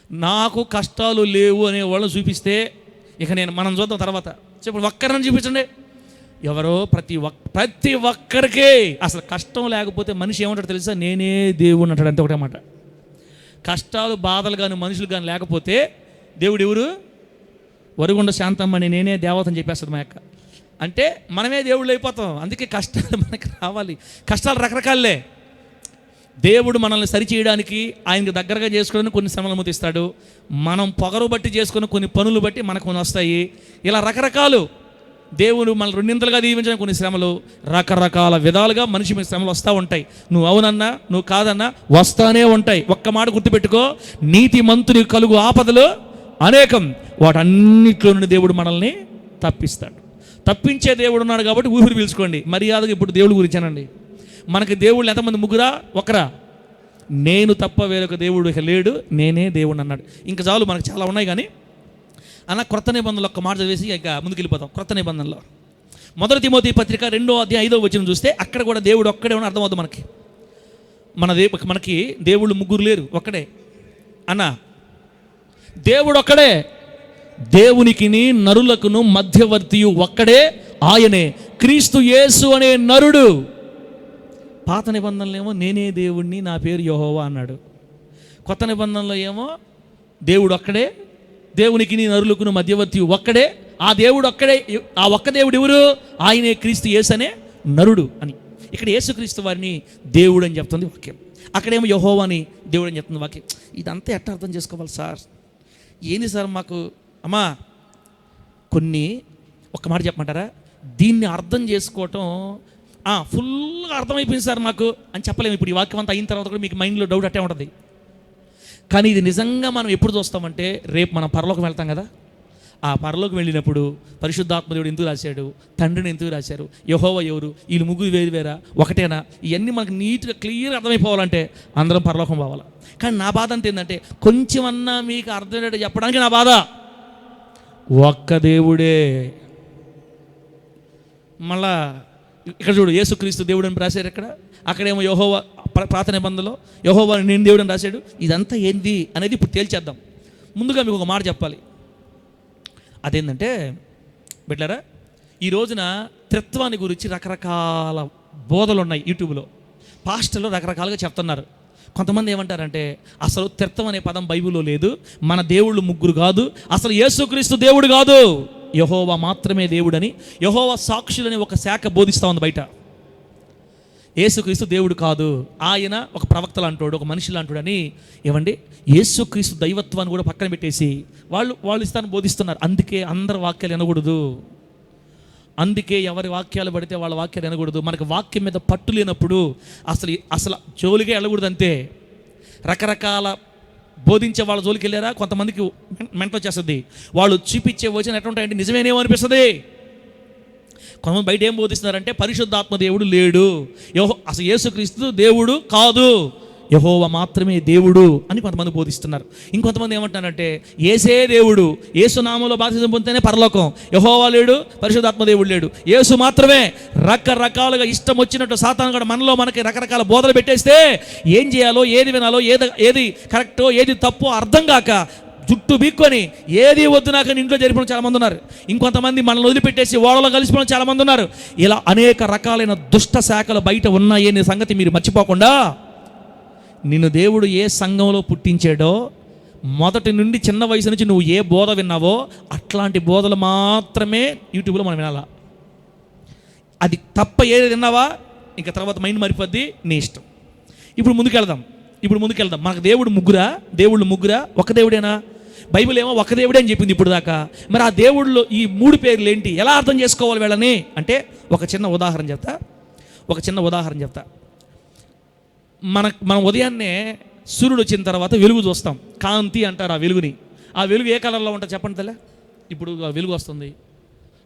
నాకు కష్టాలు లేవు అనే వాళ్ళని చూపిస్తే ఇక మనం చూద్దాం తర్వాత. చెప్పండి, ఒక్కరని చూపించండి. ఎవరో ప్రతి ఒక్కరికి అసలు కష్టం లేకపోతే మనిషి ఏమంటాడు తెలుసా, నేనే దేవుడు అంటాడు. అంతే ఒకటే మాట. కష్టాలు, బాధలు కానీ మనుషులు కానీ లేకపోతే దేవుడు ఎవరు? వరుగుండ శాంతమ్మని నేనే దేవతని చెప్పేస్తుంది మా యొక్క. అంటే మనమే దేవుళ్ళు అయిపోతాం. అందుకే కష్టాలు మనకి రావాలి. కష్టాలు రకరకాలే. దేవుడు మనల్ని సరిచేయడానికి, ఆయనకు దగ్గరగా చేసుకోవడానికి కొన్ని శ్రమలు అనుమతిస్తాడు. మనం పొగరు బట్టి చేసుకుని కొన్ని పనులు బట్టి మనకు కొన్ని వస్తాయి. ఇలా రకరకాలు దేవుడు మనల్ని 2 దీవించడానికి కొన్ని శ్రమలు, రకరకాల విధాలుగా మనిషి మీద శ్రమలు వస్తూ ఉంటాయి. నువ్వు అవునన్నా నువ్వు కాదన్నా వస్తానే ఉంటాయి. ఒక్క మాట గుర్తుపెట్టుకో, నీతిమంతుని కలుగు ఆపదలు అనేకం. వాటన్నిటిలో నుండి దేవుడు మనల్ని తప్పిస్తాడు. తప్పించే దేవుడు ఉన్నాడు కాబట్టి ఊపిరి పీల్చుకోండి. మర్యాదగా ఇప్పుడు దేవుడి గురించానండి. మనకి దేవుళ్ళు ఎంతమంది? 3 1. నేను తప్ప వేరొక దేవుడు ఇక లేడు, నేనే దేవుడు అన్నాడు. ఇంకా చాలు, మనకు చాలా ఉన్నాయి. కానీ అన్న క్రొత్త నిబంధనలో ఒక్క మాట చదివేసి ఇక ముందుకు వెళ్ళిపోతాం. క్రొత్త నిబంధనలో 1 తిమోతి పత్రిక 2వ అధ్యాయం 5వ వచనం చూస్తే అక్కడ కూడా దేవుడు ఒక్కడే అని అర్థమవుతుంది మనకి. మనకి దేవుళ్ళు 3 లేరు, ఒక్కడే అన్న. దేవుడు ఒక్కడే, దేవునికిని నరులకును మధ్యవర్తియు ఒక్కడే, ఆయనే క్రీస్తు యేసు అనే నరుడు. పాత నిబంధనలో ఏమో నేనే దేవుణ్ణి, నా పేరు యెహోవా అన్నాడు. కొత్త నిబంధనలో ఏమో దేవుడు ఒక్కడే, దేవునికి నీ నరులకును మధ్యవర్తి ఒక్కడే, ఆ దేవుడు ఒక్కడే. ఆ ఒక్క దేవుడు ఎవరు? ఆయనే క్రీస్తు యేసు అనే నరుడు అని. ఇక్కడ యేసుక్రీస్తు వారిని దేవుడు అని చెప్తుంది వాక్యం, అక్కడేమో యెహోవా అని దేవుడు అని చెప్తుంది వాక్యం. ఇదంతా ఎట్లా అర్థం చేసుకోవాలి సార్? ఏంది సార్ మాకు? అమ్మా కొన్ని ఒక్క మాట చెప్పమంటారా? దీన్ని అర్థం చేసుకోవటం ఫుల్గా అర్థమైపోయింది సార్ మాకు అని చెప్పలేము. ఇప్పుడు ఈ వాక్యం అంతా అయిన తర్వాత కూడా మీకు మైండ్లో డౌట్ అట్టే ఉంటుంది. కానీ ఇది నిజంగా మనం ఎప్పుడు చూస్తామంటే, రేపు మనం పరలోకం వెళ్తాం కదా, ఆ పరలోకం వెళ్ళినప్పుడు పరిశుద్ధాత్మ దేవుడు ఎందుకు రాశాడు, తండ్రిని ఎందుకు రాశారు, యెహోవా ఎవరు, వీళ్ళు 3 వేరు వేరా ఒకటేనా, ఇవన్నీ మనకు నీట్గా క్లియర్గా అర్థమైపోవాలంటే అందరం పరలోకం పోవాలి. కానీ నా బాధ అంత ఏంటంటే, కొంచెమన్నా మీకు అర్థమయ్యేటట్టు చెప్పడానికి నా బాధ. ఒక్క దేవుడే. మళ్ళా ఇక్కడ చూడు, యేసుక్రీస్తు దేవుడు అని రాశారు ఇక్కడ, అక్కడేమో యెహోవా పాత నిబంధనలో యెహోవా నేను దేవుడు అని రాశాడు. ఇదంతా ఏంది అనేది ఇప్పుడు తేల్చేద్దాం. ముందుగా మీకు ఒక మాట చెప్పాలి. అదేంటంటే బిడ్డలారా, ఈ రోజున త్రిత్వాన్ని గురించి రకరకాల బోధలు ఉన్నాయి యూట్యూబ్లో. పాస్టర్లు రకరకాలుగా చెప్తున్నారు. కొంతమంది ఏమంటారంటే, అసలు త్రిత్వం అనే పదం బైబిల్లో లేదు, మన దేవుళ్ళు 3 కాదు, అసలు యేసుక్రీస్తు దేవుడు కాదు. యెహోవా మాత్రమే దేవుడని యెహోవా సాక్షులని ఒక శాఖ బోధిస్తూ ఉంది బయట. యేసుక్రీస్తు దేవుడు కాదు, ఆయన ఒక ప్రవక్తలు అంటాడు, ఒక మనుషులు అంటాడు అని. ఏమండి, యేసుక్రీస్తు దైవత్వాన్ని కూడా పక్కన పెట్టేసి వాళ్ళు ఇస్తాను బోధిస్తున్నారు. అందుకే అందరి వాక్యాలు వినకూడదు, అందుకే ఎవరి వాక్యాలు పడితే వాళ్ళ వాక్యాలు వినకూడదు. మనకు వాక్యం మీద పట్టు లేనప్పుడు అసలు జోలిగా వెళ్ళకూడదు. అంతే. రకరకాల బోధించే వాళ్ళ జోలికి వెళ్ళారా, కొంతమందికి మెంట వచ్చేస్తుంది. వాళ్ళు చూపించే వచనం ఎట్లా ఉంటాయంటే నిజమేనేమో అనిపిస్తుంది. కొంతమంది బయట ఏం బోధిస్తున్నారంటే పరిశుద్ధాత్మ దేవుడు లేడు, అసలు యేసుక్రీస్తు దేవుడు కాదు, యెహోవా మాత్రమే దేవుడు అని కొంతమంది బోధిస్తున్నారు. ఇంకొంతమంది ఏమంటున్నారంటే యేసే దేవుడు, యేసు నామంలో బాప్తిసం పొందితేనే పరలోకం, యెహోవా లేడు, పరిశుద్ధాత్మ దేవుడు లేడు, యేసు మాత్రమే. రకరకాలుగా ఇష్టం వచ్చినట్టు సాతాను కూడా మనకి రకరకాల బోధలు పెట్టేస్తే ఏం చేయాలో, ఏది వినాలో, ఏది కరెక్టో ఏది తప్పో అర్థం కాక జుట్టు బీక్కొని ఏది వద్దు నాకు ఇంట్లో జరిపిన చాలామంది ఉన్నారు. ఇంకొంతమంది మనల్ని వదిలిపెట్టేసి ఓడలో కలిసిపోవడం చాలామంది ఉన్నారు. ఇలా అనేక రకాలైన దుష్ట శాఖలు బయట ఉన్నాయనే సంగతి మీరు మర్చిపోకుండా, నిన్ను దేవుడు ఏ సంఘంలో పుట్టించాడో, మొదటి నుండి చిన్న వయసు నుంచి నువ్వు ఏ బోధ విన్నావో అట్లాంటి బోధలు మాత్రమే యూట్యూబ్లో మనం వినాలా. అది తప్ప ఏది విన్నావా ఇంకా తర్వాత మైండ్ మారిపోద్ది, నీ ఇష్టం. ఇప్పుడు ముందుకెళ్దాం. మనకు దేవుళ్ళు ముగ్గురా, ఒక దేవుడేనా? బైబిల్ ఏమో ఒక దేవుడే అని చెప్పింది ఇప్పుడు దాకా. మరి ఆ దేవుళ్ళు ఈ 3 పేర్లు ఏంటి, ఎలా అర్థం చేసుకోవాలి వీళ్ళని అంటే ఒక చిన్న ఉదాహరణ చెప్తా. మనం ఉదయాన్నే సూర్యుడు వచ్చిన తర్వాత వెలుగు చూస్తాం, కాంతి అంటారు ఆ వెలుగుని. ఆ వెలుగు ఏ కలర్లో ఉంటుంది చెప్పండి తల్లి. ఇప్పుడు ఆ వెలుగు వస్తుంది,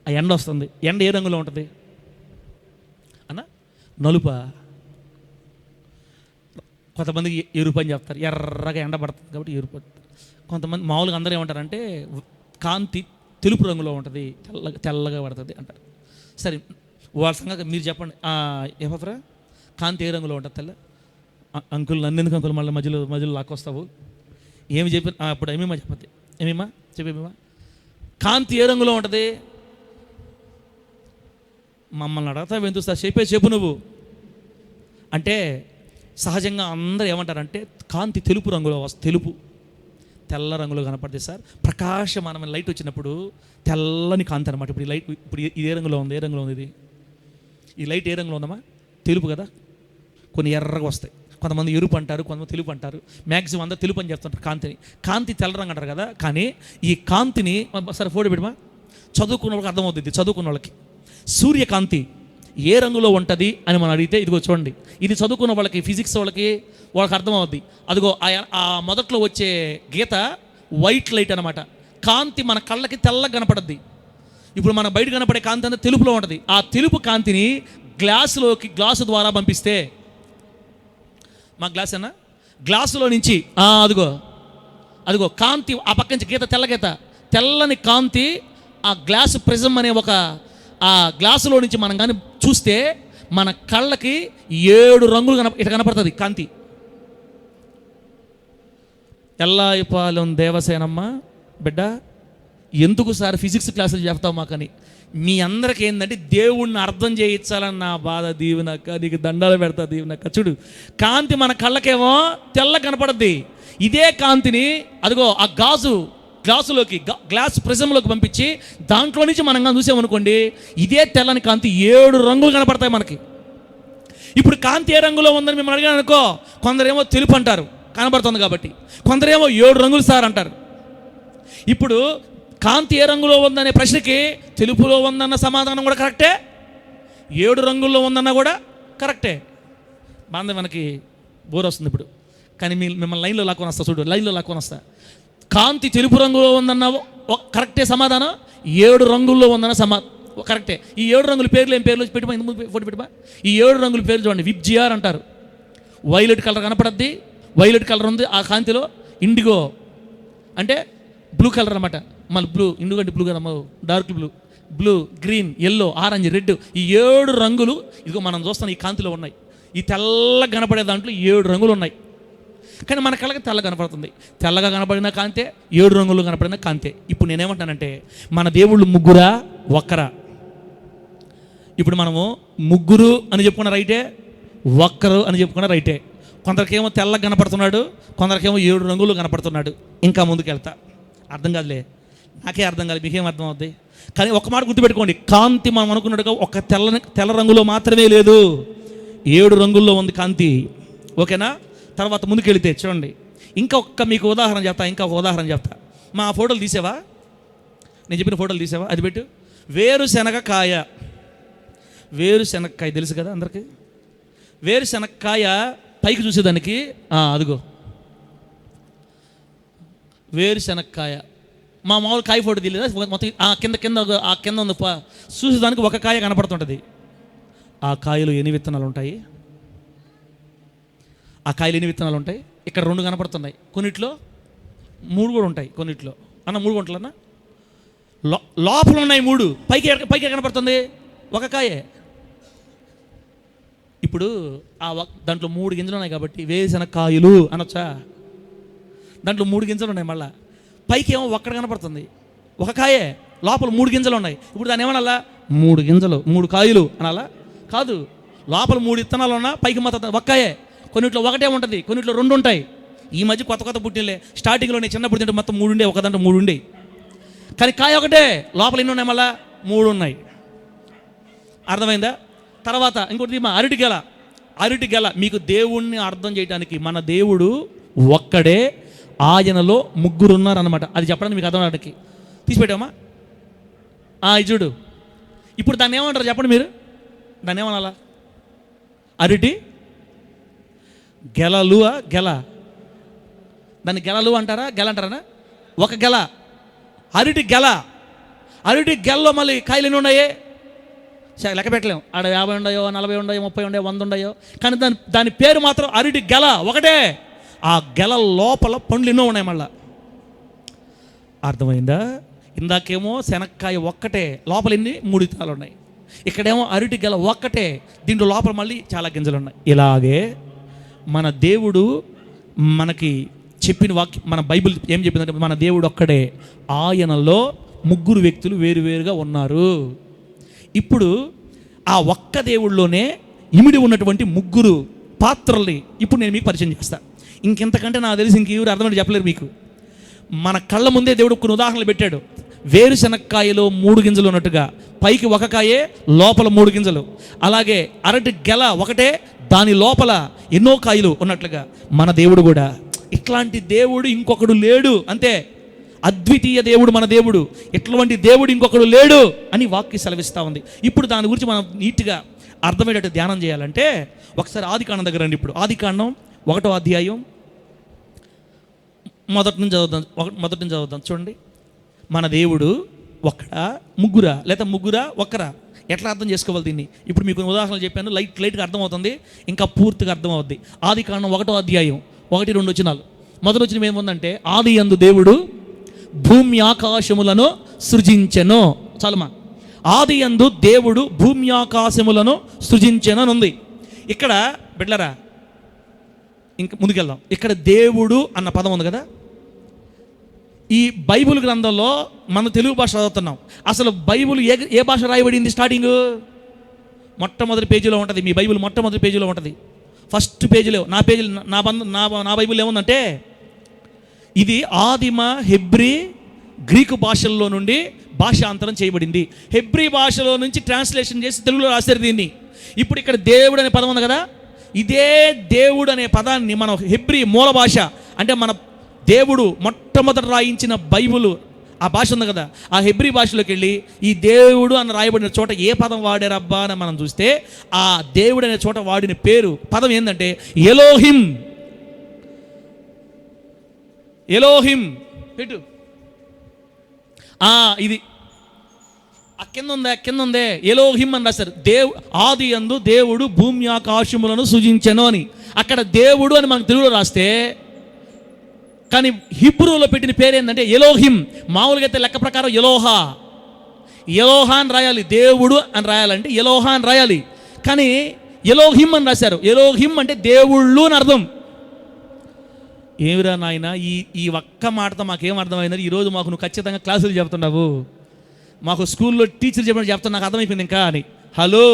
ఆ ఎండ వస్తుంది, ఎండ ఏ రంగులో ఉంటుంది అన్న? నలుపా? కొంతమందికి ఎరుపు అని చెప్తారు, ఎర్రగా ఎండ పడుతుంది కాబట్టి ఎరుపు. కొంతమంది మామూలుగా అందరూ ఏమంటారంటే కాంతి తెలుపు రంగులో ఉంటుంది, తెల్లగా పడుతుంది అంటారు. సరే, వాళ్ళ సంగతి మీరు చెప్పండి. ఏమరా కాంతి ఏ రంగులో ఉంటుంది తెల్ల? అంకుల్ నన్నెందుకు అంకుల్ మళ్ళీ మధ్యలో లాక్కొస్తావు? ఏమి చెప్పి అప్పుడు ఏమేమా చెప్పద్ది, చెప్పేమేమా కాంతి ఏ రంగులో ఉంటుంది? మమ్మల్ని అడగతావు ఎందుకు సార్, చెప్పు నువ్వు అంటే. సహజంగా అందరూ ఏమంటారంటే కాంతి తెలుపు రంగులో తెల్ల రంగులో కనపడుతుంది సార్. ప్రకాశమానమైన లైట్ వచ్చినప్పుడు తెల్లని కాంతి అనమాట. ఇప్పుడు ఈ లైట్ ఇది ఏ రంగులో ఉంది? ఇది ఈ లైట్ ఏ రంగులో ఉందమ్మా? తెలుపు కదా. కొన్ని ఎర్రగా వస్తాయి, కొంతమంది ఎరుపు అంటారు, కొంతమంది తెలుపు అంటారు. మ్యాక్సిమం అందరూ తెలుపు అని చెప్తుంటారు కాంతి తెల్ల రంగు అంటారు కదా. కానీ ఈ కాంతిని సరే ఫోటో పెడమా, చదువుకున్న వాళ్ళకి అర్థమవుతుంది. చదువుకున్న వాళ్ళకి సూర్యకాంతి ఏ రంగులో ఉంటుంది అని మనం అడిగితే ఇదిగో చూడండి, ఇది చదువుకున్న వాళ్ళకి, ఫిజిక్స్ వాళ్ళకి అర్థమవుద్ది. అదిగో ఆ మొదట్లో వచ్చే గీత వైట్ లైట్ అనమాట. కాంతి మన కళ్ళకి తెల్లగా కనపడద్ది. ఇప్పుడు మన బయట కనపడే కాంతి అంతా తెలుపులో ఉంటుంది. ఆ తెలుపు కాంతిని గ్లాసు ద్వారా పంపిస్తే, మా గ్లాస్ అన్నా, గ్లాసులో నుంచి అదిగో కాంతి ఆ పక్క నుంచి గీత, తెల్లని కాంతి ఆ గ్లాసు ప్రిజం అనే ఆ గ్లాసులో నుంచి మనం కానీ చూస్తే మన కళ్ళకి 7 రంగులు ఇట్లా కనపడుతుంది కాంతి. ఎల్లాయిపాలెం దేవసేనమ్మ బిడ్డ, ఎందుకు సార్ ఫిజిక్స్ క్లాసులు చెప్తావు మాకని. మీ అందరికీ ఏంటంటే దేవుణ్ణి అర్థం చేయించాలని నా బాధ. దీవెనక్క నీకు దండాలు పెడతా దీవెనక్క. చూడు, కాంతి మన కళ్ళకేమో తెల్ల కనపడద్ది. ఇదే కాంతిని అదిగో ఆ గ్లాసులోకి గ్లాస్ ప్రిజంలోకి పంపించి దాంట్లో నుంచి మనం చూసామనుకోండి, ఇదే తెల్లని కాంతి 7 రంగులు కనపడతాయి మనకి. ఇప్పుడు కాంతి ఏ రంగులో ఉందని మేము అడిగాను అనుకో, కొందరేమో తెలుపు అంటారు కనబడుతుంది కాబట్టి, కొందరేమో 7 రంగులు సార్ అంటారు. ఇప్పుడు కాంతి ఏ రంగులో ఉందనే ప్రశ్నకి తెలుపులో ఉందన్న సమాధానం కూడా కరెక్టే, 7 రంగుల్లో ఉందన్న కూడా కరెక్టే. బాగుంది, మనకి బోర్ వస్తుంది ఇప్పుడు. కానీ మిమ్మల్ని లైన్లో లాక్కొని వస్తా, చూడు, లైన్లో లాక్కొని వస్తా. కాంతి తెలుపు రంగులో ఉందన్న కరెక్టే సమాధానం, 7 రంగుల్లో ఉందన్న కరెక్టే. ఈ 7 రంగుల పేర్లు ఏం పేర్లు పెట్టమా, ఫోటో పెట్టమా. ఈ 7 రంగుల పేర్లు చూడండి. విబ్జిఆర్ అంటారు, వైలెట్ కలర్ కనపడద్ది, వైలెట్ కలర్ ఉంది ఆ కాంతిలో. ఇండిగో అంటే బ్లూ కలర్ అనమాట. మళ్ళీ బ్లూ, ఇండిగో అంటే బ్లూ కదా, dark blue, green, yellow, orange, red. ఈ 7 రంగులు ఇదిగో మనం చూస్తాం ఈ కాంతిలో ఉన్నాయి. ఈ తెల్ల కనపడే దాంట్లో 7 రంగులు ఉన్నాయి. కానీ మన కళ్ళకి తెల్ల కనపడుతుంది. తెల్లగా కనపడిన కాంతే, 7 రంగులు కనపడిన కాంతే. ఇప్పుడు నేనేమంటానంటే మన దేవుళ్ళు ముగ్గురా ఒక్కరా? ఇప్పుడు మనము ముగ్గురు అని చెప్పుకున్న రైటే, ఒక్కరు అని చెప్పుకున్న రైటే. కొందరికేమో తెల్లగా కనపడుతున్నాడు, కొందరికేమో 7 రంగులు కనపడుతున్నాడు. ఇంకా ముందుకు వెళ్తా, అర్థం కాదులే, నాకే అర్థం కాదు, మీకేం అర్థం అవుద్ది? కానీ ఒక మాట గుర్తుపెట్టుకోండి, కాంతి మనం అనుకున్నట్టుగా ఒక తెల్ల రంగులో మాత్రమే లేదు, 7 రంగుల్లో ఉంది కాంతి. ఓకేనా? తర్వాత ముందుకు వెళితే చూడండి, మీకు ఉదాహరణ చెప్తా. మా ఫోటోలు తీసావా? నేను చెప్పిన ఫోటోలు తీసావా? అది పెట్టు. వేరుశనగకాయ తెలుసు కదా అందరికీ. వేరుశనగకాయ పైకి చూసేదానికి అదిగో వేరుశనగకాయ. మా మామూలు కాయ ఫోటో తీయలేదా? మొత్తం కింద ఉంది, చూసేదానికి ఒక కాయ కనపడుతుంటుంది. ఆ కాయలు ఎన్ని విత్తనాలు ఉంటాయి? ఇక్కడ 2 కనపడుతున్నాయి, కొన్నిట్లో 3 కూడా ఉంటాయి. కొన్నిట్లో 3 గుంటలన్నా లోపల ఉన్నాయి 3, పైకి కనపడుతుంది ఒక కాయే. ఇప్పుడు దాంట్లో 3 గింజలు ఉన్నాయి కాబట్టి వేరుశనగకాయలు అనొచ్చా? దాంట్లో 3 గింజలు ఉన్నాయి, మళ్ళీ పైకి ఏమో ఒక్కడ కనపడుతుంది, ఒక కాయే, లోపల 3 గింజలు ఉన్నాయి. ఇప్పుడు దాన్ని ఏమనాలా? 3 గింజలు 3 కాయలు అనాలా? కాదు, లోపల 3 విత్తనాలు ఉన్నా పైకి మాత్రం ఒక్కాయే. కొన్నిట్లో ఒకటే ఉంటుంది, కొన్నిట్లో 2 ఉంటాయి. ఈ మధ్య కొత్త పుట్టినలే, స్టార్టింగ్లో నేను చిన్నప్పుడు తింటే మొత్తం 3 ఉండే, ఒక దాంట్లో 3 ఉండే. కానీ కాయ ఒకటే, లోపల ఎన్ని ఉన్నాయి? మళ్ళీ 3 ఉన్నాయి. అర్థమైందా? తర్వాత ఇంకోటి మా అరటిగెల. మీకు దేవుణ్ణి అర్థం చేయడానికి, మన దేవుడు ఒక్కడే, ఆయనలో 3 ఉన్నారన్నమాట. అది చెప్పడానికి మీకు అర్థం అవడానికి తీసిపెట్టామా? ఇది చూడు. ఇప్పుడు దాన్ని ఏమంటారు చెప్పండి మీరు? దాన్ని ఏమనాలా? అరటి గెలలు దాన్ని గెలలు అంటారా, గెల అంటారా? ఒక గెల, అరటి గెలలో మళ్ళీ కాయలు ఎన్ని ఉన్నాయే లెక్క పెట్టలేము. ఆడ 50 ఉన్నాయో, 40 ఉన్నాయో, 30 ఉన్నాయో, 100 ఉన్నాయో. కానీ దాని పేరు మాత్రం అరటి గెల ఒకటే. ఆ గెల లోపల పండ్లు ఎన్నో ఉన్నాయి మళ్ళా. అర్థమైందా? ఇందాకేమో శనక్కాయ ఒక్కటే, లోపల ఎన్ని 3 విత్తనాలు ఉన్నాయి. ఇక్కడేమో అరటి గెల ఒక్కటే, దీంట్లో లోపల మళ్ళీ చాలా గింజలు ఉన్నాయి. ఇలాగే మన దేవుడు మనకి చెప్పిన వాక్యం, మన బైబిల్ ఏం చెప్పిందంటే, మన దేవుడు ఒక్కడే, ఆయనలో 3 వ్యక్తులు వేరువేరుగా ఉన్నారు. ఇప్పుడు ఆ ఒక్క దేవుళ్ళలోనే ఇమిడి ఉన్నటువంటి 3 పాత్రల్ని ఇప్పుడు నేను మీకు పరిచయం చేస్తాను. ఇంకెంతకంటే నాకు తెలిసి ఇంకెవరు అర్థమని చెప్పలేరు మీకు. మన కళ్ళ ముందే దేవుడు కొన్ని ఉదాహరణలు పెట్టాడు. వేరుశనక్కాయలో 3 గింజలు ఉన్నట్టుగా పైకి ఒక కాయే, లోపల 3 గింజలు. అలాగే అరటి గెల ఒకటే, దాని లోపల ఎన్నో కాయలు ఉన్నట్లుగా మన దేవుడు కూడా. ఇట్లాంటి దేవుడు ఇంకొకడు లేడు, అంతే. అద్వితీయ దేవుడు మన దేవుడు, ఇట్లాంటి దేవుడు ఇంకొకడు లేడు అని వాక్యం సెలవిస్తూ ఉంది. ఇప్పుడు దాని గురించి మనం నీట్గా అర్థమయ్యేటట్టు ధ్యానం చేయాలంటే ఒకసారి ఆదికాండం దగ్గర రండి. ఇప్పుడు ఆదికాండం 1వ అధ్యాయం మొదటి నుంచి చదువుదాం. చూడండి, మన దేవుడు ఒక్కడా, 3 లేదా 3 ఒక్కరా? ఎట్లా అర్థం చేసుకోవాలి దీన్ని? ఇప్పుడు మీకు ఉదాహరణలు చెప్పాను, లైట్గా అర్థమవుతుంది, ఇంకా పూర్తిగా అర్థమవుద్ది. ఆదికాండం 1వ అధ్యాయం 1-2 వచనాలు. మొదటి వచనం ఏముందంటే, ఆది యందు దేవుడు భూమి ఆకాశములను సృజించెను. చాలమా, ఆది యందు దేవుడు భూమి ఆకాశములను సృజించెను అని ఉంది. ఇక్కడ బిడ్డలారా, ఇంకా ముందుకెళ్దాం. ఇక్కడ దేవుడు అన్న పదం ఉంది కదా. ఈ బైబిల్ గ్రంథంలో మన తెలుగు భాష చదువుతున్నాం. అసలు బైబిల్ ఏ భాష రాయబడింది? స్టార్టింగ్ మొట్టమొదటి పేజీలో ఉంటుంది. మీ బైబిల్ మొట్టమొదటి పేజీలో ఉంటుంది. ఫస్ట్ పేజీలో నా బైబిల్ ఏముందంటే, ఇది ఆదిమ హెబ్రీ గ్రీకు భాషల్లో నుండి భాషాంతరం చేయబడింది. హెబ్రీ భాషలో నుంచి ట్రాన్స్లేషన్ చేసి తెలుగులో రాశారు దీన్ని. ఇప్పుడు ఇక్కడ దేవుడు అనే పదం ఉంది కదా, ఇదే దేవుడు అనే పదాన్ని మనం హెబ్రీ మూల భాష అంటే మన దేవుడు మొట్టమొదట రాయించిన బైబిల్ ఆ భాష ఉంది కదా, ఆ హెబ్రీ భాషలోకి వెళ్ళి ఈ దేవుడు అని రాయబడిన చోట ఏ పదం వాడారబ్బా అని మనం చూస్తే, ఆ దేవుడు అనే చోట వాడిన పదం ఏంటంటే ఎలోహిం. పెట్టు, ఇది కింద ఉందే ఎలోహిం అని రాశారు. ఆది యందు దేవుడు భూమి ఆకాశములను సృజించెను అని. అక్కడ దేవుడు అని మనకు తెలుగులో రాస్తే, కానీ హిబ్రూలో పెట్టిన పేరు ఏంటంటే ఎలోహిం. మామూలుగా అయితే లెక్క ప్రకారం ఎలోహా అని రాయాలి, దేవుడు అని రాయాలంటే ఎలోహా అని రాయాలి. కానీ ఎలోహిం అని రాశారు. ఎలోహిం అంటే దేవుళ్ళు అని అర్థం. ఏమిరా నాయన, ఈ ఒక్క మాటతో మాకేం అర్థమైంది? ఈరోజు మాకు నువ్వు ఖచ్చితంగా క్లాసులు చెప్తున్నావు, మాకు స్కూల్లో టీచర్ చెప్పినట్టు చెప్తాను, నాకు అర్థమైపోయింది ఇంకా అని. హలో,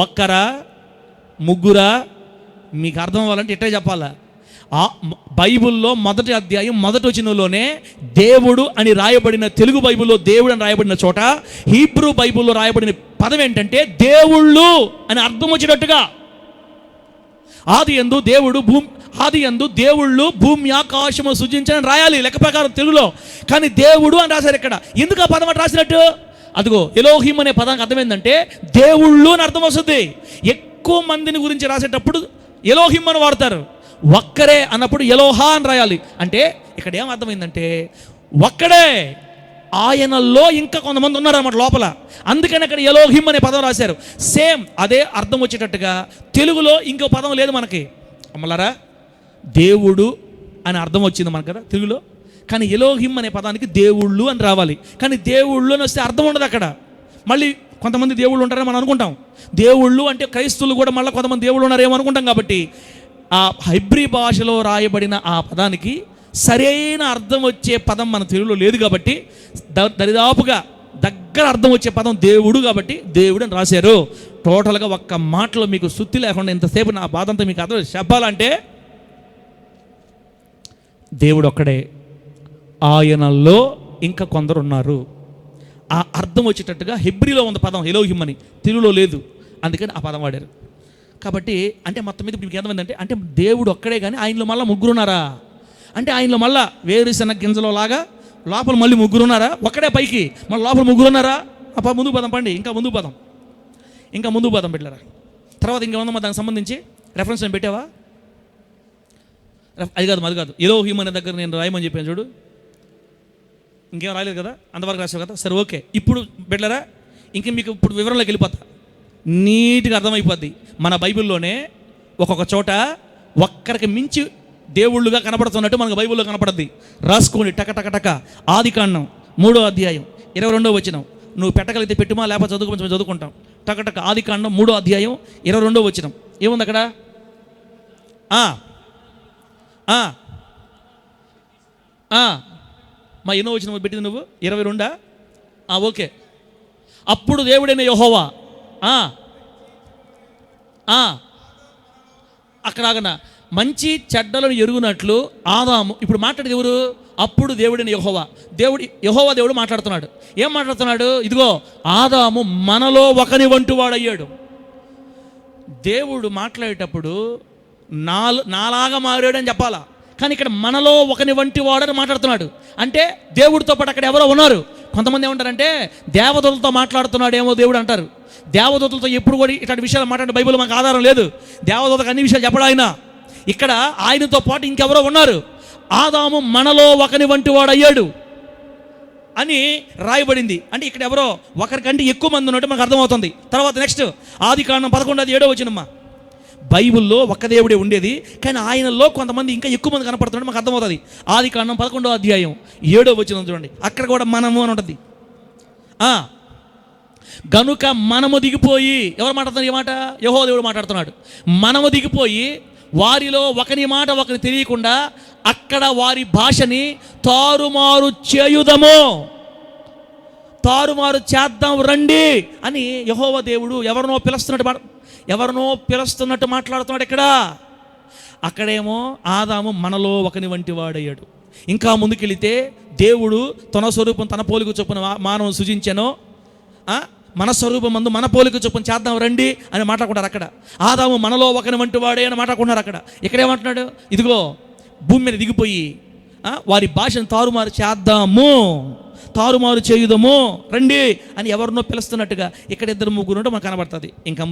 ఒక్కరా 3? మీకు అర్థం అవ్వాలంటే ఇట్టే చెప్పాలా? ఆ బైబిల్లో మొదటి అధ్యాయం మొదటి వచనంలోనే దేవుడు అని రాయబడిన, తెలుగు బైబిల్లో దేవుడు అని రాయబడిన చోట హీబ్రూ బైబిల్లో రాయబడిన పదం ఏంటంటే దేవుళ్ళు అని అర్థం వచ్చేటట్టుగా. ఆది యందు దేవుళ్ళు భూమి ఆకాశము సృజించని రాయాలి లెక్క ప్రకారం తెలుగులో, కానీ దేవుడు అని రాశారు ఇక్కడ. ఎందుకు ఆ పదం అటు రాసినట్టు? అదిగో ఎలోహిం అనే పదానికి అర్థం ఏంటంటే దేవుళ్ళు అని అర్థం వస్తుంది. ఎక్కువ మందిని గురించి రాసేటప్పుడు ఎలోహిం అని వాడతారు, ఒక్కరే అన్నప్పుడు ఎలోహా అని రాయాలి. అంటే ఇక్కడ ఏం అర్థమైందంటే ఒక్కడే, ఆయనలో ఇంకా కొంతమంది ఉన్నారు అన్నమాట లోపల. అందుకని అక్కడ ఎలోహిం అనే పదం రాశారు. సేమ్ అదే అర్థం వచ్చేటట్టుగా తెలుగులో ఇంకో పదం లేదు మనకి. అమ్మలారా, దేవుడు అని అర్థం వచ్చింది మనకు కదా తెలుగులో, కానీ ఎలోహిం అనే పదానికి దేవుళ్ళు అని రావాలి. కానీ దేవుళ్ళు అని వస్తే అర్థం ఉండదు అక్కడ. మళ్ళీ కొంతమంది దేవుళ్ళు ఉంటారని మనం అనుకుంటాం. దేవుళ్ళు అంటే క్రైస్తవులు కూడా మళ్ళీ కొంతమంది దేవుళ్ళు ఉన్నారేమో అనుకుంటాం. కాబట్టి ఆ హెబ్రీ భాషలో రాయబడిన ఆ పదానికి సరైన అర్థం వచ్చే పదం మన తెలుగులో లేదు. కాబట్టి దరిదాపుగా దగ్గర అర్థం వచ్చే పదం దేవుడు, కాబట్టి దేవుడు అని రాశారు. టోటల్గా ఒక్క మాటలో మీకు సుత్తి లేకుండా ఇంతసేపు నా బాధ అంతా మీకు అర్థం చెప్పాలంటే దేవుడు ఒక్కడే, ఆయనలో ఇంకా కొందరు ఉన్నారు. ఆ అర్థం వచ్చేటట్టుగా హెబ్రీలో ఉంది పదం ఎలోహిం అని, తెలుగులో లేదు. అందుకని ఆ పదం వాడారు. కాబట్టి అంటే మొత్తం మీద మీకు ఏమైందంటే అంటే దేవుడు ఒక్కడే, కానీ ఆయనలో మళ్ళీ ముగ్గురు ఉన్నారా అంటే ఆయనలో మళ్ళీ వేరుశనగ గింజలో లాగా లోపల మళ్ళీ ముగ్గురు ఉన్నారా? ఒక్కడే పైకి మళ్ళీ లోపల ముగ్గురు ఉన్నారా? ముందుకు పదం పండి, ఇంకా ముందుకు పదం పెట్టారా? తర్వాత ఇంకేమన్నా దానికి సంబంధించి రెఫరెన్స్ నేను పెట్టావా? అది కాదు ఎలోహిం అనే దగ్గర నేను రాయమని చెప్పాను చూడు, ఇంకేం రాయలేదు కదా, అంతవరకు రాసావు కదా, సరే ఓకే. ఇప్పుడు పెట్టారా? ఇంక మీకు ఇప్పుడు వివరంలోకి వెళ్ళిపోతా, నీట్గా అర్థమైపోద్ది. మన బైబిల్లోనే ఒక్కొక్క చోట ఒక్కరికి మించి దేవుళ్ళుగా కనపడుతున్నట్టు మనకు బైబిల్లో కనపడద్ది. రాసుకోండి టక. ఆదికాండం 3వ అధ్యాయం 22వ వచనం. నువ్వు పెట్టగలిగితే పెట్టుమా, లేకపోతే చదువుకుంటాం. టక. ఆదికాండం 3వ అధ్యాయం 22వ వచనం. ఏముంది అక్కడ? మా ఎన్నో వచనం పెట్టింది నువ్వు? 22. ఓకే. అప్పుడు దేవుడైన యెహోవా అక్కడ ఆగన మంచి చెడ్డలను ఎరుగునట్లు ఆదాము. ఇప్పుడు మాట్లాడేది ఎవరు? అప్పుడు దేవుడైన యెహోవా దేవుడు మాట్లాడుతున్నాడు. ఏం మాట్లాడుతున్నాడు? ఇదిగో ఆదాము మనలో ఒకని వంటి వాడయ్యాడు. దేవుడు మాట్లాడేటప్పుడు నాలాగా మారాడని చెప్పాలా, కానీ ఇక్కడ మనలో ఒకని వంటి వాడని మాట్లాడుతున్నాడు. అంటే దేవుడితో పాటు అక్కడ ఎవరో ఉన్నారు. కొంతమంది ఏమంటారంటే దేవదూతలతో మాట్లాడుతున్నాడేమో దేవుడు అంటారు. దేవదూతలతో ఎప్పుడు కూడా ఇట్లాంటి విషయాలు మాట్లాడే బైబిల్ మనకు ఆధారం లేదు. దేవదూతకు అన్ని విషయాలు చెప్పడు ఆయన. ఇక్కడ ఆయనతో పాటు ఇంకెవరో ఉన్నారు. ఆదాము మనలో ఒకని వంటి వాడు అయ్యాడు అని రాయబడింది. అంటే ఇక్కడ ఎవరో ఒకరికంటే ఎక్కువ మంది ఉన్నట్టు మనకు అర్థమవుతుంది. తర్వాత నెక్స్ట్ ఆదికాండం 11:7 వచనమ్మా. బైబిల్లో ఒక్క దేవుడే ఉండేది, కానీ ఆయనలో కొంతమంది ఇంకా ఎక్కువ మంది కనపడుతున్నట్టు మాకు అర్థమవుతుంది. ఆదికాండం 11వ అధ్యాయం 7వ వచనం చూడండి. అక్కడ కూడా మనము అని ఉంటుంది. గనుక మనము దిగిపోయి, ఎవరు మాట్లాడుతున్నారు ఈ మాట? యెహోవా దేవుడు మాట్లాడుతున్నాడు. మనము దిగిపోయి వారిలో ఒకని మాట ఒకరి తెలియకుండా అక్కడ వారి భాషని తారుమారు చేద్దాం రండి అని యెహోవా దేవుడు ఎవరినో పిలుస్తున్నట్టు మాట్లాడుతున్నాడు. అక్కడేమో ఆదాము మనలో ఒకని వంటి వాడయ్యాడు. ఇంకా ముందుకెళితే దేవుడు తన స్వరూపం తన పోలిక చొప్పున మానవుని సృజించెను, మన స్వరూపం మందు మన పోలిక చొప్పున చేద్దాం రండి అని మాట్లాడుకుంటారు. అక్కడ ఆదాము మనలో ఒకని వంటి వాడే అని మాట్లాడుకుంటున్నారు. అక్కడ ఇక్కడేమంటున్నాడు? ఇదిగో భూమి మీద దిగిపోయి వారి భాషను తారుమారు చేయుదము రండి అని ఎవరినో పిలుస్తున్నట్టుగా ఇక్కడ 2-3 ఉంటే మనకు కనబడుతుంది. ఇంకా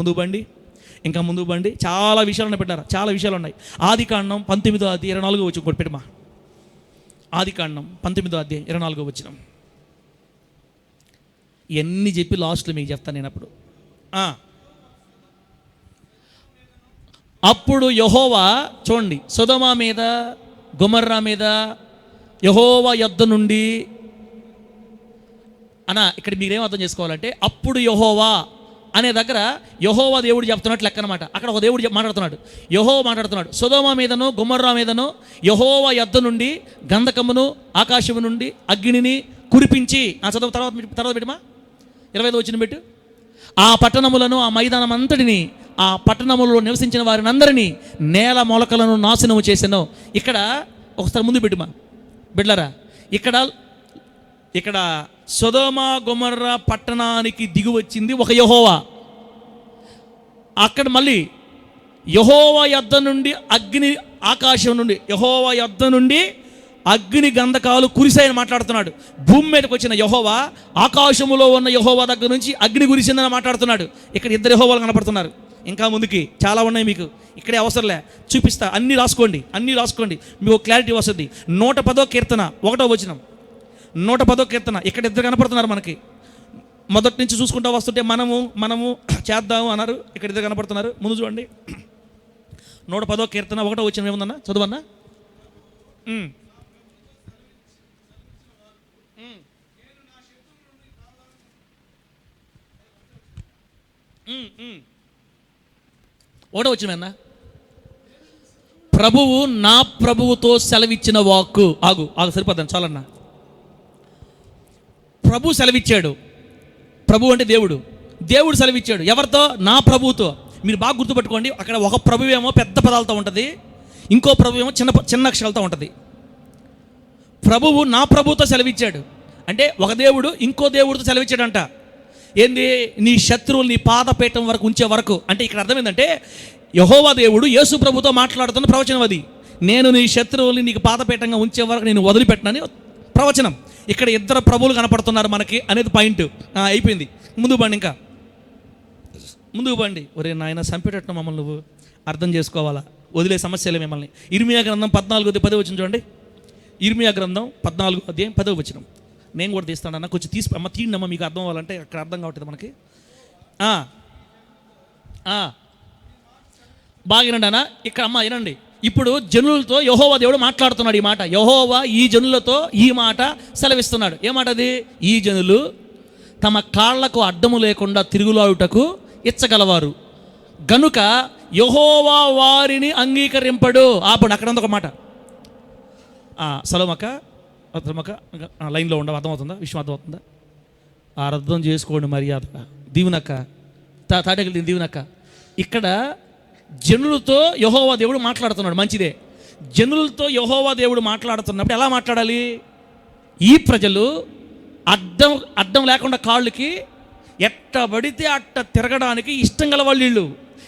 ముందుకు బండి చాలా విషయాలు పెట్టారు, చాలా విషయాలు ఉన్నాయి. ఆదికాండం 19వ అధ్యాయం 24వ వచనం కూడా పెట్టమా. ఆదికాండం 19వ అధ్యాయం 24వ వచనం. ఇవన్నీ చెప్పి లాస్ట్లో మీకు చెప్తాను నేను. అప్పుడు యెహోవా చూడండి, సొదొమ మీద గొమొర్రా మీద యెహోవా యొద్ద నుండి ఇక్కడ మీరేం అర్థం చేసుకోవాలంటే అప్పుడు యెహోవా అనే దగ్గర యెహోవా దేవుడు చెప్తున్నట్లు లెక్క అనమాట. అక్కడ ఒక దేవుడు మాట్లాడుతున్నాడు, యెహోవా మాట్లాడుతున్నాడు. సొదొమ మీదను గొమొర్రా మీదను యెహోవా యొద్ద నుండి గంధకమును ఆకాశము నుండి అగ్నిని కురిపించి చదువు తర్వాత పెట్టమా 25వ వచనం పెట్టు. ఆ పట్టణములను ఆ మైదానం అంతటిని ఆ పట్టణములో నివసించిన వారిని అందరినీ నేల మొలకలను నాశనము చేసెను. ఇక్కడ ఒకసారి ముందు పెట్టుమా బిడ్లరా, ఇక్కడ సొదొమ గొమొర్రా పట్టణానికి దిగి వచ్చింది ఒక యెహోవా. అక్కడ మళ్ళీ యెహోవా యొద్ద నుండి అగ్ని, ఆకాశం నుండి యెహోవా యొద్ద నుండి అగ్ని గంధకాలు కురిసాయని మాట్లాడుతున్నాడు. భూమి మీదకి వచ్చిన యెహోవా ఆకాశములో ఉన్న యెహోవా దగ్గర నుంచి అగ్ని కురిసిందని మాట్లాడుతున్నాడు. ఇక్కడ ఇద్దరు యెహోవాలు కనపడుతున్నారు. ఇంకా ముందుకి చాలా ఉన్నాయి, మీకు ఇక్కడే అవసరంలే, చూపిస్తా. అన్నీ రాసుకోండి, మీకు క్లారిటీ వస్తుంది. 110వ కీర్తన 1వ వచనం. 110వ కీర్తన ఇక్కడ ఇద్దరు కనపడుతున్నారు మనకి. మొదటి నుంచి చూసుకుంటూ వస్తుంటే మనము చేద్దాము అన్నారు. ఇక్కడ ఇద్దరు కనపడుతున్నారు. ముందు చూడండి, 110వ కీర్తన 1వ వచనం ఏముందన్నా, చదువన్నా. ఒకటో వచ్చిన ప్రభువు నా ప్రభువుతో సెలవిచ్చిన వాక్కు. ఆగు సరిపోద్దాను చాలన్నా. ప్రభు సెలవిచ్చాడు. ప్రభు అంటే దేవుడు సెలవిచ్చాడు. ఎవరితో? నా ప్రభువుతో. మీరు బాగా గుర్తుపెట్టుకోండి, అక్కడ ఒక ప్రభువేమో పెద్ద పదాలతో ఉంటుంది, ఇంకో ప్రభువేమో చిన్న అక్షరాలతో ఉంటుంది. ప్రభువు నా ప్రభువుతో సెలవిచ్చాడు అంటే ఒక దేవుడు ఇంకో దేవుడితో సెలవిచ్చాడంట. ఏంది? నీ శత్రువులు నీ పాదపీఠం వరకు ఉంచే వరకు. అంటే ఇక్కడ అర్థం ఏంటంటే యెహోవా దేవుడు యేసు ప్రభుతో మాట్లాడుతున్న ప్రవచనం అది. నేను నీ శత్రువుల్ని నీకు పాదపీఠంగా ఉంచే వరకు నేను వదిలిపెట్టనని ప్రవచనం. ఇక్కడ ఇద్దరు ప్రభువులు కనపడుతున్నారు మనకి అనేది పాయింట్. అయిపోయింది. ముందుకు బండి. ఒరే నాయన, చంపేటట్టు మమ్మల్ని నువ్వు అర్థం చేసుకోవాలా, వదిలే సమస్యలే మిమ్మల్ని. ఇర్మియా గ్రంథం 14:10 వచ్చిన చూడండి. ఇర్మియా గ్రంథం 14:10. నేను కూడా తీస్తానన్న, కొంచెం తీయండమ్మా, మీకు అర్థం అవ్వాలంటే అక్కడ అర్థం కావట్లేదు మనకి. బాగా వినండి అన్న. ఇక్కడ అమ్మ వినండి. ఇప్పుడు జనులతో యెహోవా దేవుడు మాట్లాడుతున్నాడు. ఈ మాట యెహోవా ఈ జనులతో ఈ మాట సెలవిస్తున్నాడు. ఏ మాట అది? ఈ జనులు తమ కాళ్లకు అడ్డము లేకుండా తిరుగులాడుటకు ఇచ్చగలవారు గనుక యెహోవా వారిని అంగీకరింపడు. ఆపండి, అక్కడ ఒక మాట. సలోమక్క లైన్లో ఉండవు. అర్థమవుతుందా? విషయం అర్థమవుతుందా? అర్థం చేసుకోండి మర్యాదగా. దీవునక్క తాటకెళ్ళి దీవునక్క. ఇక్కడ జనులతో యెహోవా దేవుడు మాట్లాడుతున్నాడు. మంచిదే. జనులతో యెహోవా దేవుడు మాట్లాడుతున్నప్పుడు ఎలా మాట్లాడాలి? ఈ ప్రజలు అడ్డం లేకుండా కాళ్ళకి ఎట్ట పడితే అట్ట తిరగడానికి ఇష్టం గల వాళ్ళు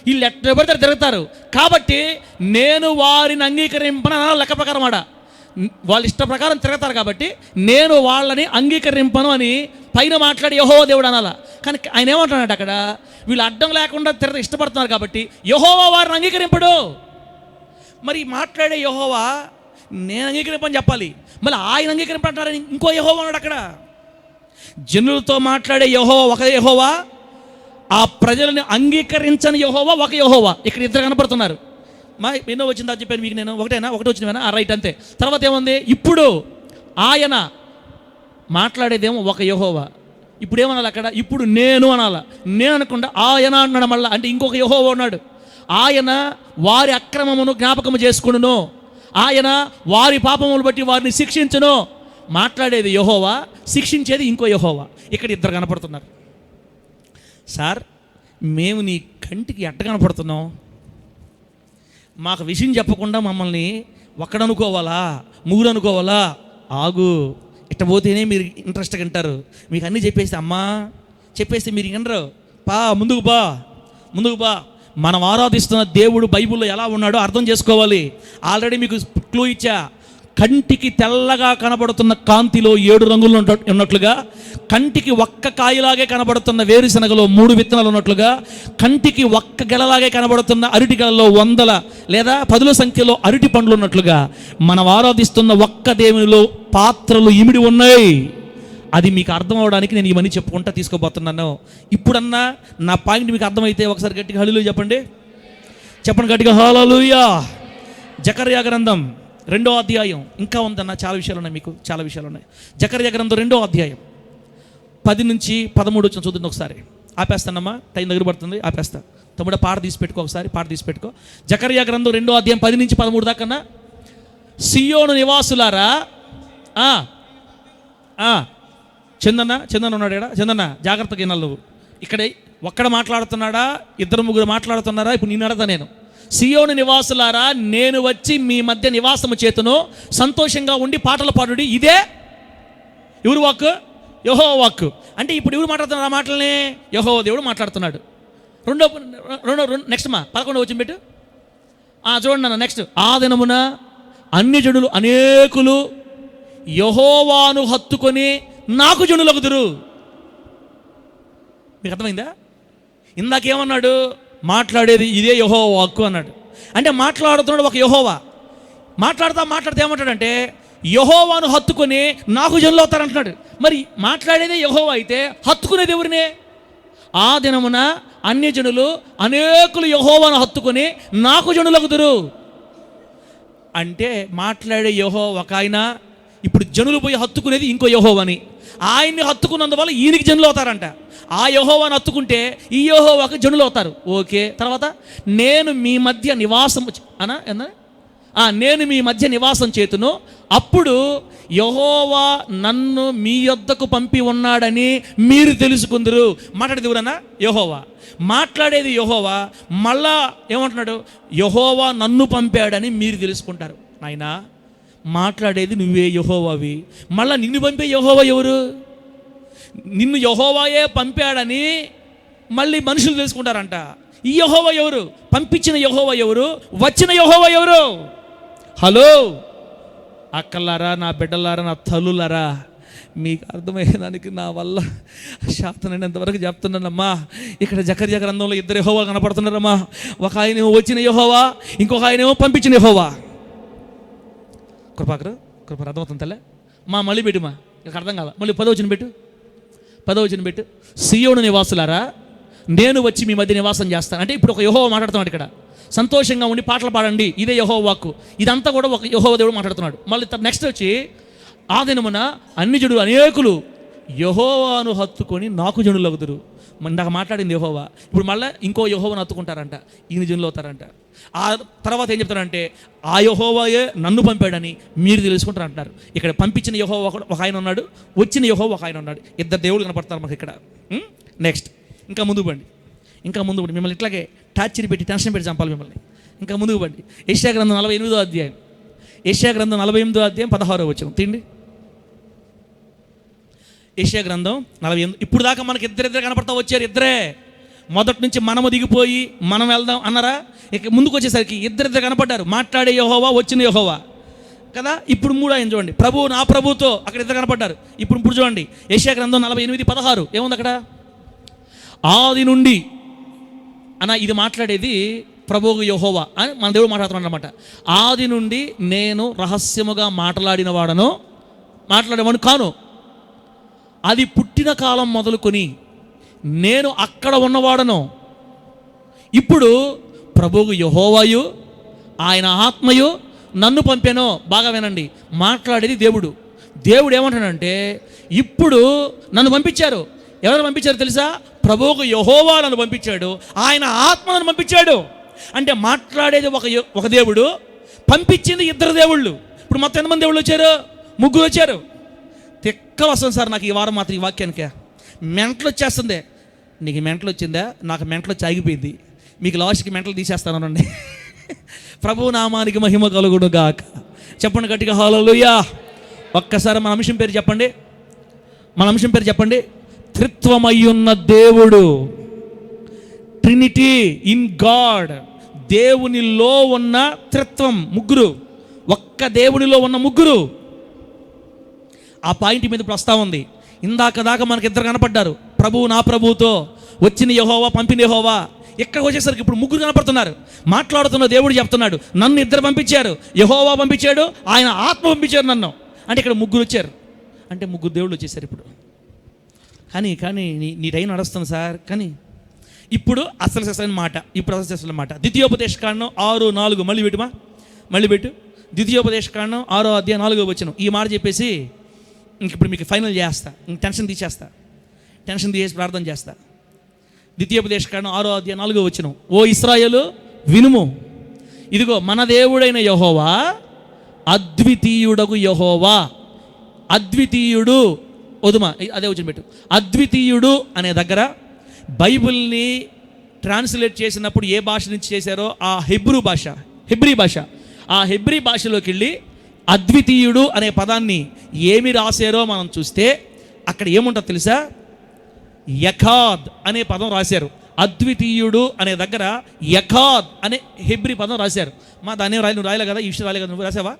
వీళ్ళు ఎట్ట పడితే తిరుగుతారు. కాబట్టి నేను వారిని అంగీకరింపన లెక్క ప్రకారం వాళ్ళ ఇష్ట ప్రకారం తిరుగుతారు. కాబట్టి నేను వాళ్ళని అంగీకరింపను అని పైన మాట్లాడి యెహోవా దేవుడు అనాలా. కానీ ఆయన ఏమంటున్నాడు అక్కడ? వీళ్ళు అడ్డం లేకుండా ఇష్టపడుతున్నారు కాబట్టి యెహోవా వారిని అంగీకరింపడు. మరి మాట్లాడే యెహోవా నేను అంగీకరింపని చెప్పాలి, మళ్ళీ ఆయన అంగీకరింపంటారని ఇంకో యెహోవా ఉన్నాడు అక్కడ. జనులతో మాట్లాడే యెహోవా ఒక యెహోవా, ఆ ప్రజలను అంగీకరించని యెహోవా ఒక యెహోవా. ఇక్కడ ఇద్దరు కనపడుతున్నారు. ఎన్నో వచ్చిందా చెప్పాను మీకు నేను. ఒకటే వచ్చింది రైట్ అంతే. తర్వాత ఏముంది? ఇప్పుడు ఆయన మాట్లాడేదేమో ఒక యెహోవా. ఇప్పుడు ఏమనాలి అక్కడ? ఇప్పుడు నేను అనాలా. నేను అనకుండా ఆయన అన్నాడు మళ్ళా. అంటే ఇంకొక యెహోవా ఉన్నాడు. ఆయన వారి అక్రమమును జ్ఞాపకము చేసుకును, ఆయన వారి పాపములు బట్టి వారిని శిక్షించును. మాట్లాడేది యెహోవా, శిక్షించేది ఇంకో యెహోవా. ఇక్కడ ఇద్దరు కనపడుతున్నారు. సార్, మేము నీ కంటికి ఎట్ట కనపడుతున్నాం? మాకు విషయం చెప్పకుండా మమ్మల్ని ఒక్కడనుకోవాలా, ముగ్గురు అనుకోవాలా? ఆగు, ఇట్ట పోతేనే మీరు ఇంట్రెస్ట్గా వింటారు. మీకు అన్నీ చెప్పేస్తే మీరు వినరు. ముందుకు బా. మనం ఆరాధిస్తున్న దేవుడు బైబిల్లో ఎలా ఉన్నాడో అర్థం చేసుకోవాలి. ఆల్రెడీ మీకు క్లూ ఇచ్చా. కంటికి తెల్లగా కనబడుతున్న కాంతిలో 7 రంగులు ఉన్నట్లుగా, కంటికి ఒక్క కాయలాగే కనబడుతున్న వేరుశనగలో 3 విత్తనాలు ఉన్నట్లుగా, కంటికి ఒక్క గెలలాగే కనబడుతున్న అరటి గెలలో 100 లేదా 10 సంఖ్యలో అరటి పండ్లు ఉన్నట్లుగా మనం ఆరాధిస్తున్న ఒక్క దేవునిలో పాత్రలు ఇమిడి ఉన్నాయి. అది మీకు అర్థం అవడానికి నేను ఇవన్నీ చెప్పుకుంటా తీసుకోబోతున్నాను. ఇప్పుడన్నా నా పాయింట్ మీకు అర్థమైతే ఒకసారి గట్టిగా హల్లెలూయా చెప్పండి గట్టిగా హల్లెలూయా. జకర్యా గ్రంథం 2వ అధ్యాయం. ఇంకా ఉందన్న, చాలా విషయాలు ఉన్నాయి, మీకు చాలా విషయాలు ఉన్నాయి. జకర్యా గ్రంథం 2వ అధ్యాయం 10 నుంచి 13 వచ్చిన చూద్దాం ఒకసారి. ఆపేస్తానమ్మా, టైం దగ్గర పడుతుంది, ఆపేస్తా. తమ్ముడు పాట తీసి పెట్టుకో. జకర్యా గ్రంథం 2వ అధ్యాయం 10 నుంచి 13 దాకన్నా. సియోను నివాసులారా, చందన్న ఉన్నాడు ఇక్కడ. చందన్న జాగ్రత్తగా వినాలి నువ్వు. ఇక్కడే ఒక్కడ మాట్లాడుతున్నాడా, ఇద్దరు ముగ్గురు మాట్లాడుతున్నారా? ఇప్పుడు నేను అడతా, నేను సియోను నివాసులారా, నేను వచ్చి మీ మధ్య నివాసము చేతును, సంతోషంగా ఉండి పాటలు పాడుడి. ఇదే ఎవరు వాక్కు? యెహోవా వాక్కు. అంటే ఇప్పుడు ఎవరు మాట్లాడుతున్నారు ఆ మాటల్ని? యెహోవా దేవుడు మాట్లాడుతున్నాడు. రెండో నెక్స్ట్ 11 వచ్చిన పెట్టు. చూడండి అన్న, నెక్స్ట్. ఆ దినమున అన్ని జనులు అనేకులు యెహోవాను హత్తుకొని నాకు జనులగుదురు. మీకు అర్థమైందా? ఇందాకేమన్నాడు? మాట్లాడేది ఇదే యెహోవా వాక్కు అన్నాడు. అంటే మాట్లాడుతున్నాడు ఒక యెహోవా. మాట్లాడితే ఏమంటాడంటే యెహోవాను హత్తుకొని నాకు జనులు అవుతారంటున్నాడు. మరి మాట్లాడేదే యెహోవా అయితే హత్తుకునేది ఎవరినే? ఆ దినమున అన్యజనులు అనేకులు యెహోవాను హత్తుకొని నాకు జనులగుదురు. అంటే మాట్లాడే యెహోవా ఒక ఆయన, ఇప్పుడు జనులు పోయి హత్తుకునేది ఇంకో యెహోవాని. ఆయన్ని హత్తుకున్నందువల్ల ఈయనకి జనులు అవుతారంట. ఆ యెహోవాను హత్తుకుంటే ఈ యెహోవాకు జనులు అవుతారు. ఓకే, తర్వాత నేను మీ మధ్య నివాసం నేను మీ మధ్య నివాసం చేతును, అప్పుడు యెహోవా నన్ను మీ యొద్దకు పంపి ఉన్నాడని మీరు తెలుసుకుందరు. మాట్లాడేది ఎవరన్నా? యెహోవా. మాట్లాడేది యెహోవా. మళ్ళా ఏమంటున్నాడు? యెహోవా నన్ను పంపాడని మీరు తెలుసుకుంటారు. నాయనా, మాట్లాడేది నువ్వే యెహోవావి. మళ్ళా నిన్ను పంపే యెహోవా ఎవరు? నిన్ను యెహోవాయే పంపాడని మళ్ళీ మనుషులు తెలుసుకుంటారంట. ఈ యెహోవా ఎవరు? పంపించిన యెహోవా ఎవరు? వచ్చిన యెహోవా ఎవరు? హలో అక్కలారా, నా బిడ్డలారా, నా తల్లులారా, మీకు అర్థమయ్యేదానికి నా వల్ల శాతనైనంతవరకు చెప్తున్నానమ్మా. ఇక్కడ జకర్యా గ్రంథంలో ఇద్దరు యెహోవా కనపడుతున్నారమ్మా. ఒక ఆయనేమో వచ్చిన యెహోవా, ఇంకొక ఆయనేమో పంపించిన యెహోవా. కృపాకరు అర్థమవుతుంది తల్లే. మళ్ళీ పెట్టుమా, ఇక అర్థం కాదా? మళ్ళీ 10వ వచనం పెట్టు. సియోను నివాసులారా, నేను వచ్చి మీ మధ్య నివాసం చేస్తాను. అంటే ఇప్పుడు ఒక యెహోవా మాట్లాడుతున్నాడు ఇక్కడ. సంతోషంగా ఉండి పాటలు పాడండి, ఇదే యెహోవా వాక్కు. ఇదంతా కూడా ఒక యెహోవా దేవుడు మాట్లాడుతున్నాడు. మళ్ళీ నెక్స్ట్ వచ్చి ఆ దినమున అన్యజనులు అనేకులు యెహోవాను హత్తుకొని నాకు జనులగుదురు. ఇందాక మాట్లాడింది యెహోవా, ఇప్పుడు మళ్ళీ ఇంకో యెహోవాను హత్తుకుంటారంట, ఈయన జనులు అవుతారంట. ఆ తర్వాత ఏం చెప్తారంటే ఆ యెహోవాయే నన్ను పంపాడని మీరు తెలుసుకుంటారు అంటారు. ఇక్కడ పంపించిన యెహోవా ఒక ఆయన ఉన్నాడు, వచ్చిన యెహోవా ఒక ఆయన ఉన్నాడు. ఇద్దరు దేవుడు కనపడతారు మనకి ఇక్కడ. నెక్స్ట్ ఇంకా ముందుకు బండి. మిమ్మల్ని ఇట్లాగే టార్చర్ పెట్టి టెన్షన్ పెట్టి చంపాలి మిమ్మల్ని. ఇంకా ముందుకు బండి. యెషయా గ్రంథం 48వ అధ్యాయం. 16వ వచనం తిండి. యెషయా గ్రంథం 48. ఇప్పుడు దాకా మనకి ఇద్దరు కనపడతా వచ్చారు. ఇద్దరే. మొదటి నుంచి మనము దిగిపోయి మనం వెళ్దాం అన్నారా? ఇక ముందుకు వచ్చేసరికి ఇద్దరు కనపడ్డారు. మాట్లాడే యెహోవా, వచ్చిన యెహోవా కదా. ఇప్పుడు 3 ఆయన చూడండి. ప్రభు నా ప్రభుతో అక్కడ ఇద్దరు కనపడ్డారు. ఇప్పుడు చూడండి యెషయా గ్రంథం 48:16 ఏముంది అక్కడ? ఆది నుండి ఇది మాట్లాడేది ప్రభువు యెహోవా అని మన దేవుడు మాట్లాడుతున్నాడు అనమాట. ఆది నుండి నేను రహస్యముగా మాట్లాడేవాడు కాను. అది పుట్టిన కాలం మొదలుకొని నేను అక్కడ ఉన్నవాడను. ఇప్పుడు ప్రభువు యెహోవాయు ఆయన ఆత్మయు నన్ను పంపాను. బాగా వినండి, మాట్లాడేది దేవుడు. దేవుడు ఏమంటాడంటే ఇప్పుడు నన్ను పంపించారు. ఎవరు పంపించారు తెలుసా? ప్రభువుకు యెహోవా నన్ను పంపించాడు, ఆయన ఆత్మ నన్ను పంపించాడు. అంటే మాట్లాడేది ఒక దేవుడు, పంపించింది ఇద్దరు దేవుళ్ళు. ఇప్పుడు మొత్తం ఎంతమంది దేవుళ్ళు వచ్చారు? 3 వచ్చారు. తిక్కలు వస్తుంది సార్ నాకు ఈ వారం మాత్రం ఈ వాక్యానికి. మెంటలు వచ్చేస్తుంది. నీకు మెంటలు వచ్చిందా? నాకు మెంటలు వచ్చి ఆగిపోయింది. మీకు లాస్ట్కి మెంటలు తీసేస్తానండి. ప్రభు నామానికి మహిమ కలుగును గాక. చెప్పండి గట్టిగా హల్లెలూయా. ఒక్కసారి మన అంశం పేరు చెప్పండి. త్రిత్వమయ్యున్న దేవుడు, ట్రినిటీ ఇన్ గాడ్. దేవునిలో ఉన్న త్రిత్వం, 3. ఒక్క దేవునిలో ఉన్న 3. ఆ పాయింట్ మీద ఇప్పుడు వస్తూ ఉంది. ఇందాక దాకా మనకి ఇద్దరు కనపడ్డారు. ప్రభువు నా ప్రభువుతో, వచ్చిన యెహోవా, పంపిన యెహోవా. ఎక్కడికి వచ్చేసరికి ఇప్పుడు 3 కనపడుతున్నారు. మాట్లాడుతున్న దేవుడు చెప్తున్నాడు నన్ను ఇద్దరు పంపించారు. యెహోవా పంపించాడు, ఆయన ఆత్మ పంపించారు నన్ను. అంటే ఇక్కడ 3 వచ్చారు. అంటే 3 దేవుళ్ళు వచ్చేసారు ఇప్పుడు. కానీ నీ టైం నడుస్తుంది సార్. కానీ ఇప్పుడు అసలు మాట, ద్వితీయోపదేశకాండం 6:4 మళ్ళీ పెట్టు. ద్వితీయోపదేశకాండం 6వ అధ్యాయం 4వ వచనం. ఈ మాట చెప్పేసి ఇప్పుడు మీకు ఫైనల్ చేస్తా. టెన్షన్ తీసేసి ప్రార్థన చేస్తా. ద్వితీయోపదేశకాండం 6వ అధ్యాయం 4వ వచనం. ఓ ఇశ్రాయేలు వినుము, ఇదిగో మన దేవుడైన యెహోవా అద్వితీయుడగు యెహోవా. అద్వితీయుడు వదుమా, అదే వచ్చిన పెట్టు. అద్వితీయుడు అనే దగ్గర బైబిల్ని ట్రాన్స్లేట్ చేసినప్పుడు ఏ భాష నుంచి చేశారో ఆ హెబ్రీ భాష, ఆ హెబ్రీ భాషలోకి వెళ్ళి అద్వితీయుడు అనే పదాన్ని ఏమి రాశారో మనం చూస్తే అక్కడ ఏముంటుందో తెలుసా? యఖాద్ అనే పదం రాశారు. అద్వితీయుడు అనే దగ్గర యఖాద్ అనే హెబ్రీ పదం రాశారు. దాన్ని నువ్వు రాయలే కదా, ఈ విషయం రాయలే కదా, నువ్వు రాసావా?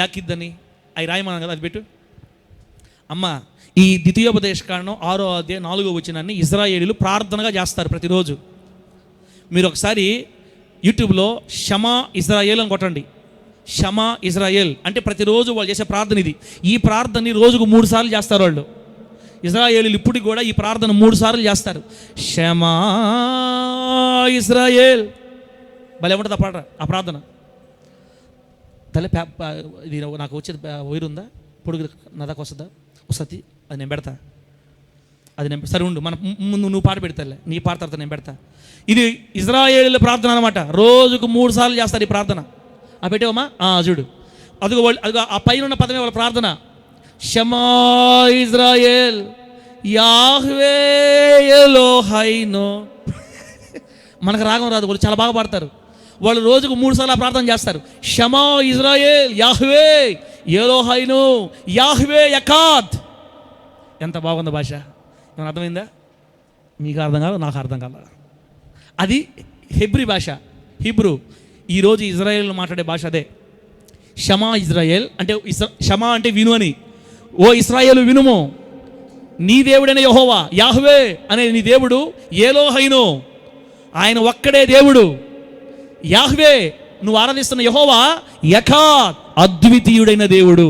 యాకిద్ అని అవి రాయమన్నాను కదా, అది పెట్టు అమ్మ. ఈ ద్వితీయోపదేశకాండం 6వ అధ్యాయం 4వ వచనాన్ని ఇజ్రాయేలీలు ప్రార్థనగా చేస్తారు ప్రతిరోజు. మీరు ఒకసారి యూట్యూబ్లో షమా ఇజ్రాయేల్ అని కొట్టండి. షమా ఇజ్రాయేల్ అంటే ప్రతిరోజు వాళ్ళు చేసే ప్రార్థన ఇది. ఈ ప్రార్థనని రోజుకు 3 సార్లు చేస్తారు వాళ్ళు. ఇజ్రాయేలీలు ఇప్పటికి కూడా ఈ ప్రార్థన 3 సార్లు చేస్తారు. షమా ఇజ్రాయేల్ భలే ఉంటుంది ఆ ప్రార్థన. తల్లి ఇది నాకు వచ్చేది వైరు ఉందా? పొడుగు నా దాకా వస్తుంది అది నేను పెడతా. సరే ఉండు, మన ముందు నువ్వు పాట పెడతాలే, నీ పాట తర్వాత నేను పెడతా. ఇది ఇజ్రాయేలీల ప్రార్థన అనమాట. రోజుకు 3 సార్లు చేస్తారు ఈ ప్రార్థన. పెట్టేవమ్మా చూడు, అదిగో ఆ పైన ఉన్న పదమే వాళ్ళ ప్రార్థన. షమా ఇజ్రాయేల్ యాహ్వే ఎలోహైనో. మనకు రాగం రాదు, వాళ్ళు చాలా బాగా పాడతారు. వాళ్ళు రోజుకు 3 సార్లు ప్రార్థన చేస్తారు. షమా ఇజ్రాయేల్ యాహ్వే ఎలోహైనో యాహ్వే యఖాద్. ఎంత బాగుంది భాష, ఏమైనా అర్థమైందా? మీకు అర్థం కాదు, నాకు అర్థం కాదు. అది హెబ్రీ భాష, హీబ్రూ. ఈరోజు ఇజ్రాయేల్ మాట్లాడే భాష అదే. షమా ఇజ్రాయేల్ అంటే షమా అంటే విను అని. ఓ ఇశ్రాయేలు వినుము, నీ దేవుడైన యెహోవా యాహ్వే అనే నీ దేవుడు ఎలోహైనో, ఆయన ఒక్కడే దేవుడు. యాహ్వే నువ్వు ఆరాధిస్తున్న యెహోవా యఖాద్ అద్వితీయుడైన దేవుడు.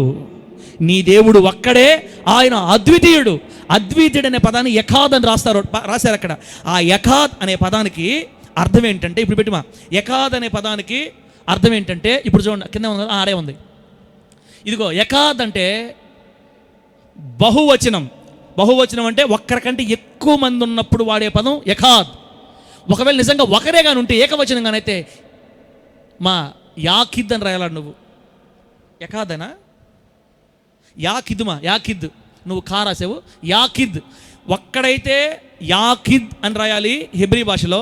నీ దేవుడు ఒక్కడే, ఆయన అద్వితీయుడు. అద్వితీయుడనే పదాన్ని యఖాద్ అని రాశారు అక్కడ. ఆ యఖాద్ అనే పదానికి అర్థం ఏంటంటే, ఇప్పుడు పెట్టుమా, యఖాద్ అనే పదానికి అర్థం ఏంటంటే, ఇప్పుడు చూడండి కింద ఉంది, ఆడే ఉంది. ఇదిగో యఖాద్ అంటే బహువచనం. బహువచనం అంటే ఒక్కరికంటే ఎక్కువ మంది ఉన్నప్పుడు వాడే పదం యఖాద్. ఒకవేళ నిజంగా ఒకరే కానీ ఉంటే, ఏకవచనం కానీ అయితే యాకిద్ అని రాయాలి నువ్వు. యఖాదనా యాకిద్ నువ్వు రాసావు. యాకిద్ ఒక్కడైతే యాకిద్ అని రాయాలి హెబ్రీ భాషలో.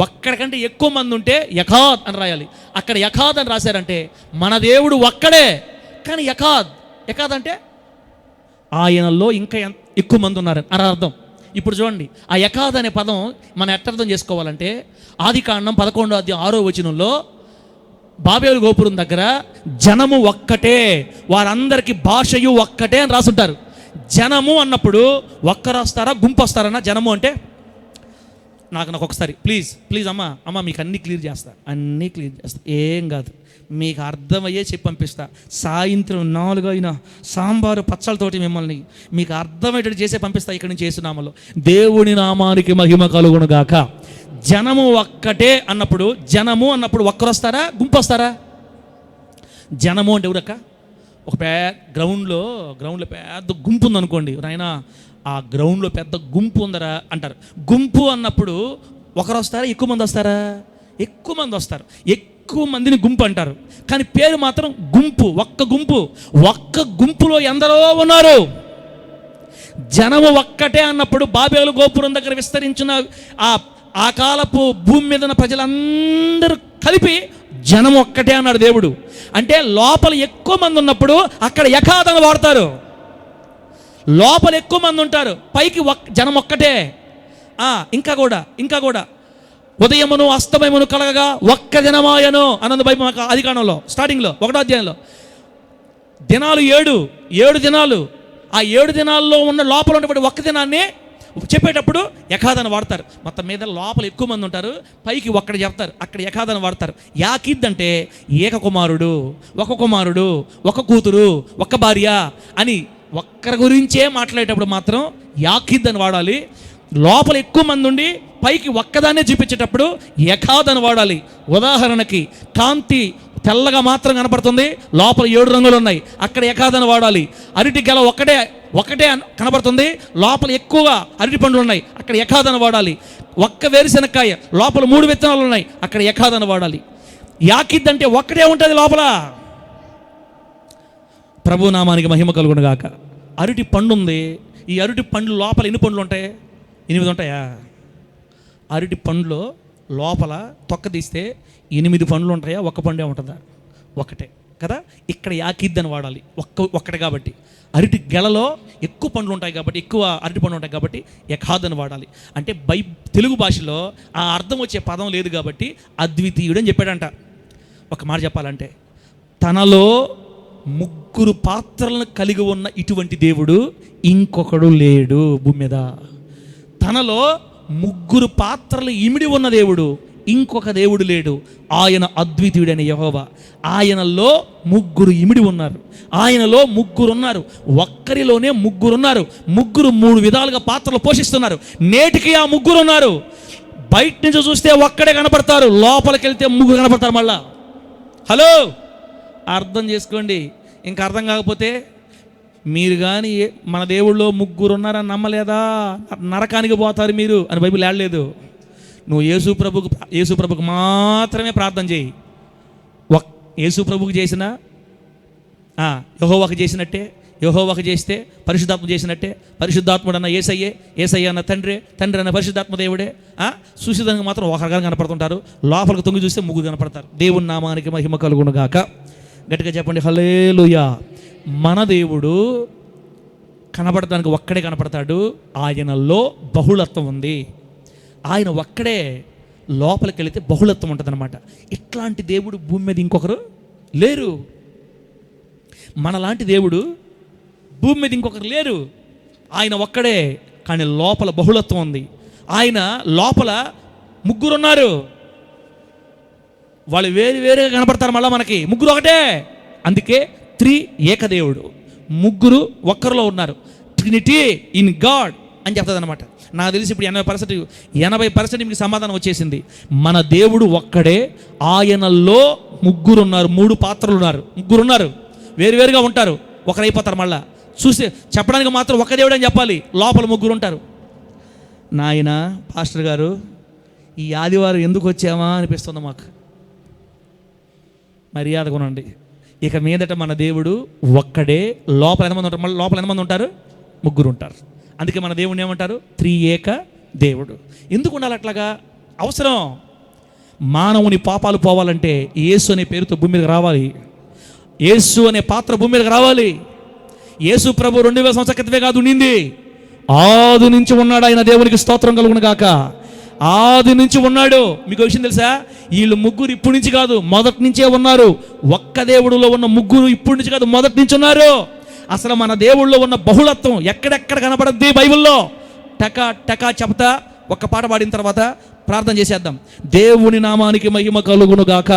ఒక్కడికంటే ఎక్కువ మంది ఉంటే యఖాద్ అని రాయాలి. అక్కడ యఖాద్ అని రాశారంటే మన దేవుడు ఒక్కడే, కానీ యఖాద్ అంటే ఆయనలో ఇంకా ఎక్కువ మంది ఉన్నారు అని అర్థం. ఇప్పుడు చూడండి, ఆ యఖాద్ అనే పదం మనం ఎట్టర్థం చేసుకోవాలంటే, ఆదికాండం 11వ అధ్యాయం 6వ వచనంలో బాబేలు గోపురం దగ్గర జనము ఒక్కటే, వారందరికీ భాషయు ఒక్కటే అని రాసుంటారు. జనము అన్నప్పుడు ఒక్కరు వస్తారా, గుంపు వస్తారన్నా? జనము అంటే నాకు ఒకసారి ప్లీజ్ అమ్మ మీకు అన్నీ క్లియర్ చేస్తా, ఏం కాదు, మీకు అర్థమయ్యే చెప్పి పంపిస్తా. సాయంత్రం 4 అయినా సాంబారు పచ్చళ్ళతోటి మిమ్మల్ని మీకు అర్థమయ్యేటట్టు చేసే పంపిస్తా ఇక్కడి నుంచి యేసునామములో. దేవుని నామానికి మహిమ కలుగును గాక. జనము ఒక్కటే అన్నప్పుడు, జనము అన్నప్పుడు ఒక్కరు వస్తారా, గుంపు వస్తారా? జనము అంటే ఎవరక్క? ఒక గ్రౌండ్లో పెద్ద గుంపు ఉందనుకోండి, నాయన ఆ గ్రౌండ్లో పెద్ద గుంపు ఉందరా అంటారు. గుంపు అన్నప్పుడు ఒకరు వస్తారా, ఎక్కువ మంది వస్తారా? ఎక్కువ మంది వస్తారు. ఎక్కువ మందిని గుంపు అంటారు. కానీ పేరు మాత్రం గుంపు, ఒక్క గుంపులో ఎందరో ఉన్నారు. జనము ఒక్కటే అన్నప్పుడు బాబేలు గోపురం దగ్గర విస్తరించిన ఆ కాలపు భూమి మీద ఉన్న ప్రజలందరూ కలిపి జనం ఒక్కటే అన్నాడు దేవుడు. అంటే లోపల ఎక్కువ మంది ఉన్నప్పుడు అక్కడ యఖాదని వాడతారు. లోపల ఎక్కువ మంది ఉంటారు, పైకి జనం ఒక్కటే. ఇంకా కూడా ఉదయమును అస్తమయమును కలగగా ఒక్క దినమాయను అన్నది బైబిల్ ఆదికాండంలో స్టార్టింగ్లో 1వ అధ్యాయంలో. దినాలు 7 దినాలు. ఆ 7 దినాల్లో ఉన్న లోపల ఉన్నటువంటి ఒక్క దినాన్ని చెప్పేటప్పుడు యఖాదని వాడతారు. మొత్తం మీద లోపల ఎక్కువ మంది ఉంటారు, పైకి ఒక్కడు చెప్తారు, అక్కడ యఖాదని వాడతారు. యాకిద్ అంటే ఏక కుమారుడు, ఒక కూతురు, ఒక భార్య అని ఒక్కరి గురించే మాట్లాడేటప్పుడు మాత్రం యాకిద్ అని వాడాలి. లోపల ఎక్కువ మంది ఉండి పైకి ఒక్కదాన్నే చూపించేటప్పుడు యఖాద్ అని వాడాలి. ఉదాహరణకి కాంతి తెల్లగా మాత్రం కనపడుతుంది, లోపల 7 రంగులు ఉన్నాయి, అక్కడ యఖాద్ అని వాడాలి. అరటి గెల ఒకటే కనబడుతుంది, లోపల ఎక్కువగా అరటి పండ్లు ఉన్నాయి, అక్కడ యఖాద్ అని వాడాలి. ఒక్క వేరుశనక్కాయ లోపల 3 విత్తనాలు ఉన్నాయి, అక్కడ యఖాద్ అని వాడాలి. యాకిద్ అంటే ఒక్కటే ఉంటుంది లోపల. ప్రభు నామానికి మహిమ కలుగును గాక. అరటి పండు ఉంది, ఈ అరటి పండ్లు లోపల ఎన్ని పండ్లు ఉంటాయి? 8 ఉంటాయా? అరటి పండులో లోపల తొక్క తీస్తే 8 పండ్లు ఉంటాయా? ఒక్క పండే ఉంటుందా? ఒకటే కదా. ఇక్కడ యాకిద్దని వాడాలి, ఒక్కటే కాబట్టి. అరటి గెలలో ఎక్కువ పండ్లు ఉంటాయి కాబట్టి, ఎక్కువ అరటి పండ్లు ఉంటాయి కాబట్టి యఖాదని వాడాలి. అంటే తెలుగు భాషలో ఆ అర్థం వచ్చే పదం లేదు కాబట్టి అద్వితీయుడు అని చెప్పాడంట. ఒక మాట చెప్పాలంటే, తనలో 3 పాత్రలను కలిగి ఉన్న ఇటువంటి దేవుడు ఇంకొకడు లేడు భూమి మీద. తనలో 3 పాత్రలు ఇమిడి ఉన్న దేవుడు ఇంకొక దేవుడు లేడు. ఆయన అద్వితీయుడైన యెహోవా. ఆయనలో 3 ఇమిడి ఉన్నారు. ఆయనలో 3 ఉన్నారు. ఒక్కరిలోనే 3 ఉన్నారు. 3 విధాలుగా పాత్రలు పోషిస్తున్నారు. నేటికి ఆ 3 ఉన్నారు. బయట నుంచి చూస్తే ఒక్కడే కనపడతారు, లోపలికి వెళ్తే 3 కనపడతారు మళ్ళా. హలో, అర్థం చేసుకోండి. ఇంకా అర్థం కాకపోతే మీరు కానీ మన దేవుళ్ళో 3 ఉన్నారని నమ్మలేదా, నరకానికి పోతారు మీరు అని బైబిల్ ఏడలేదు. నువ్వు యేసు ప్రభుకు మాత్రమే ప్రార్థన చేయి. యేసు ప్రభుకి చేసిన యెహోవాకు చేసినట్టే, యెహోవాకు చేస్తే పరిశుద్ధాత్మ చేసినట్టే. పరిశుద్ధాత్ముడు అన్న యేసయ్య అన్న తండ్రి అన్న పరిశుద్ధాత్మ దేవుడే. సుశీదానికి మాత్రం ఒకరిగా కనపడుతుంటారు, లోపలికి తొంగి చూస్తే 3 కనపడతారు. దేవుని నామానికి మహిమ కలుగును గాక. గట్టిగా చెప్పండి హల్లెలూయా. మన దేవుడు కనపడటానికి ఒక్కడే కనపడతాడు. ఆయనలో బహుళత్వం ఉంది. ఆయన ఒక్కడే, లోపలికి వెళితే బహుళత్వం ఉంటుంది అనమాట. ఇట్లాంటి దేవుడు భూమి మీద ఇంకొకరు లేరు. మనలాంటి దేవుడు భూమి మీద ఇంకొకరు లేరు. ఆయన ఒక్కడే, కానీ లోపల బహుళత్వం ఉంది. ఆయన లోపల 3 ఉన్నారు. వాళ్ళు వేరుగా కనపడతారు మళ్ళీ మనకి. 3 ఒకటే. అందుకే ఏకదేవుడు. 3 ఒక్కరిలో ఉన్నారు. ట్రినిటీ ఇన్ గాడ్ అని చెప్తుంది అనమాట. నాకు తెలిసి ఇప్పుడు 80% మీకు సమాధానం వచ్చేసింది. మన దేవుడు ఒక్కడే, ఆయనలో 3 ఉన్నారు. 3 పాత్రలు ఉన్నారు. 3 ఉన్నారు, వేరుగా ఉంటారు, ఒకరైపోతారు మళ్ళా. చూస్తే చెప్పడానికి మాత్రం ఒక్క దేవుడు అని చెప్పాలి, లోపల 3 ఉంటారు. నాయన పాస్టర్ గారు, ఈ ఆదివారం ఎందుకు వచ్చామా అనిపిస్తుంది మాకు. మర్యాద కొనండి. ఇక మీదట మన దేవుడు ఒక్కడే. లోపల ఎంతమంది ఉంటారు? మళ్ళీ లోపల ఎంతమంది ఉంటారు? 3 ఉంటారు. అందుకే మన దేవుడిని ఏమంటారు? త్రియేక దేవుడు. ఎందుకు ఉండాలి అట్లాగా? అవసరం. మానవుని పాపాలు పోవాలంటే యేసు అనే పేరుతో భూమి మీదకి రావాలి. యేసు అనే పాత్ర భూమి మీదకి రావాలి. యేసు ప్రభు 2000 సంవత్సరాల క్రితమే కాదు ఉండింది, ఆది నుంచి ఉన్నాడు. ఆయన దేవునికి స్తోత్రం కలుగును గాక. ఆది నుంచి ఉన్నాడు. మీకు విషయం తెలుసా? వీళ్ళు 3 ఇప్పటి నుంచి కాదు, మొదటి నుంచే ఉన్నారు. ఒక్క దేవుడిలో ఉన్న 3 ఇప్పటి నుంచి కాదు, మొదటి నుంచి ఉన్నారు. అసలు మన దేవుళ్ళలో ఉన్న బహుళత్వం ఎక్కడెక్కడ కనబడద్ది బైబిల్లో. టకా చెప్తా. ఒక్క పాట పాడిన తర్వాత ప్రార్థన చేసేద్దాం. దేవుని నామానికి మహిమ కలుగును గాక.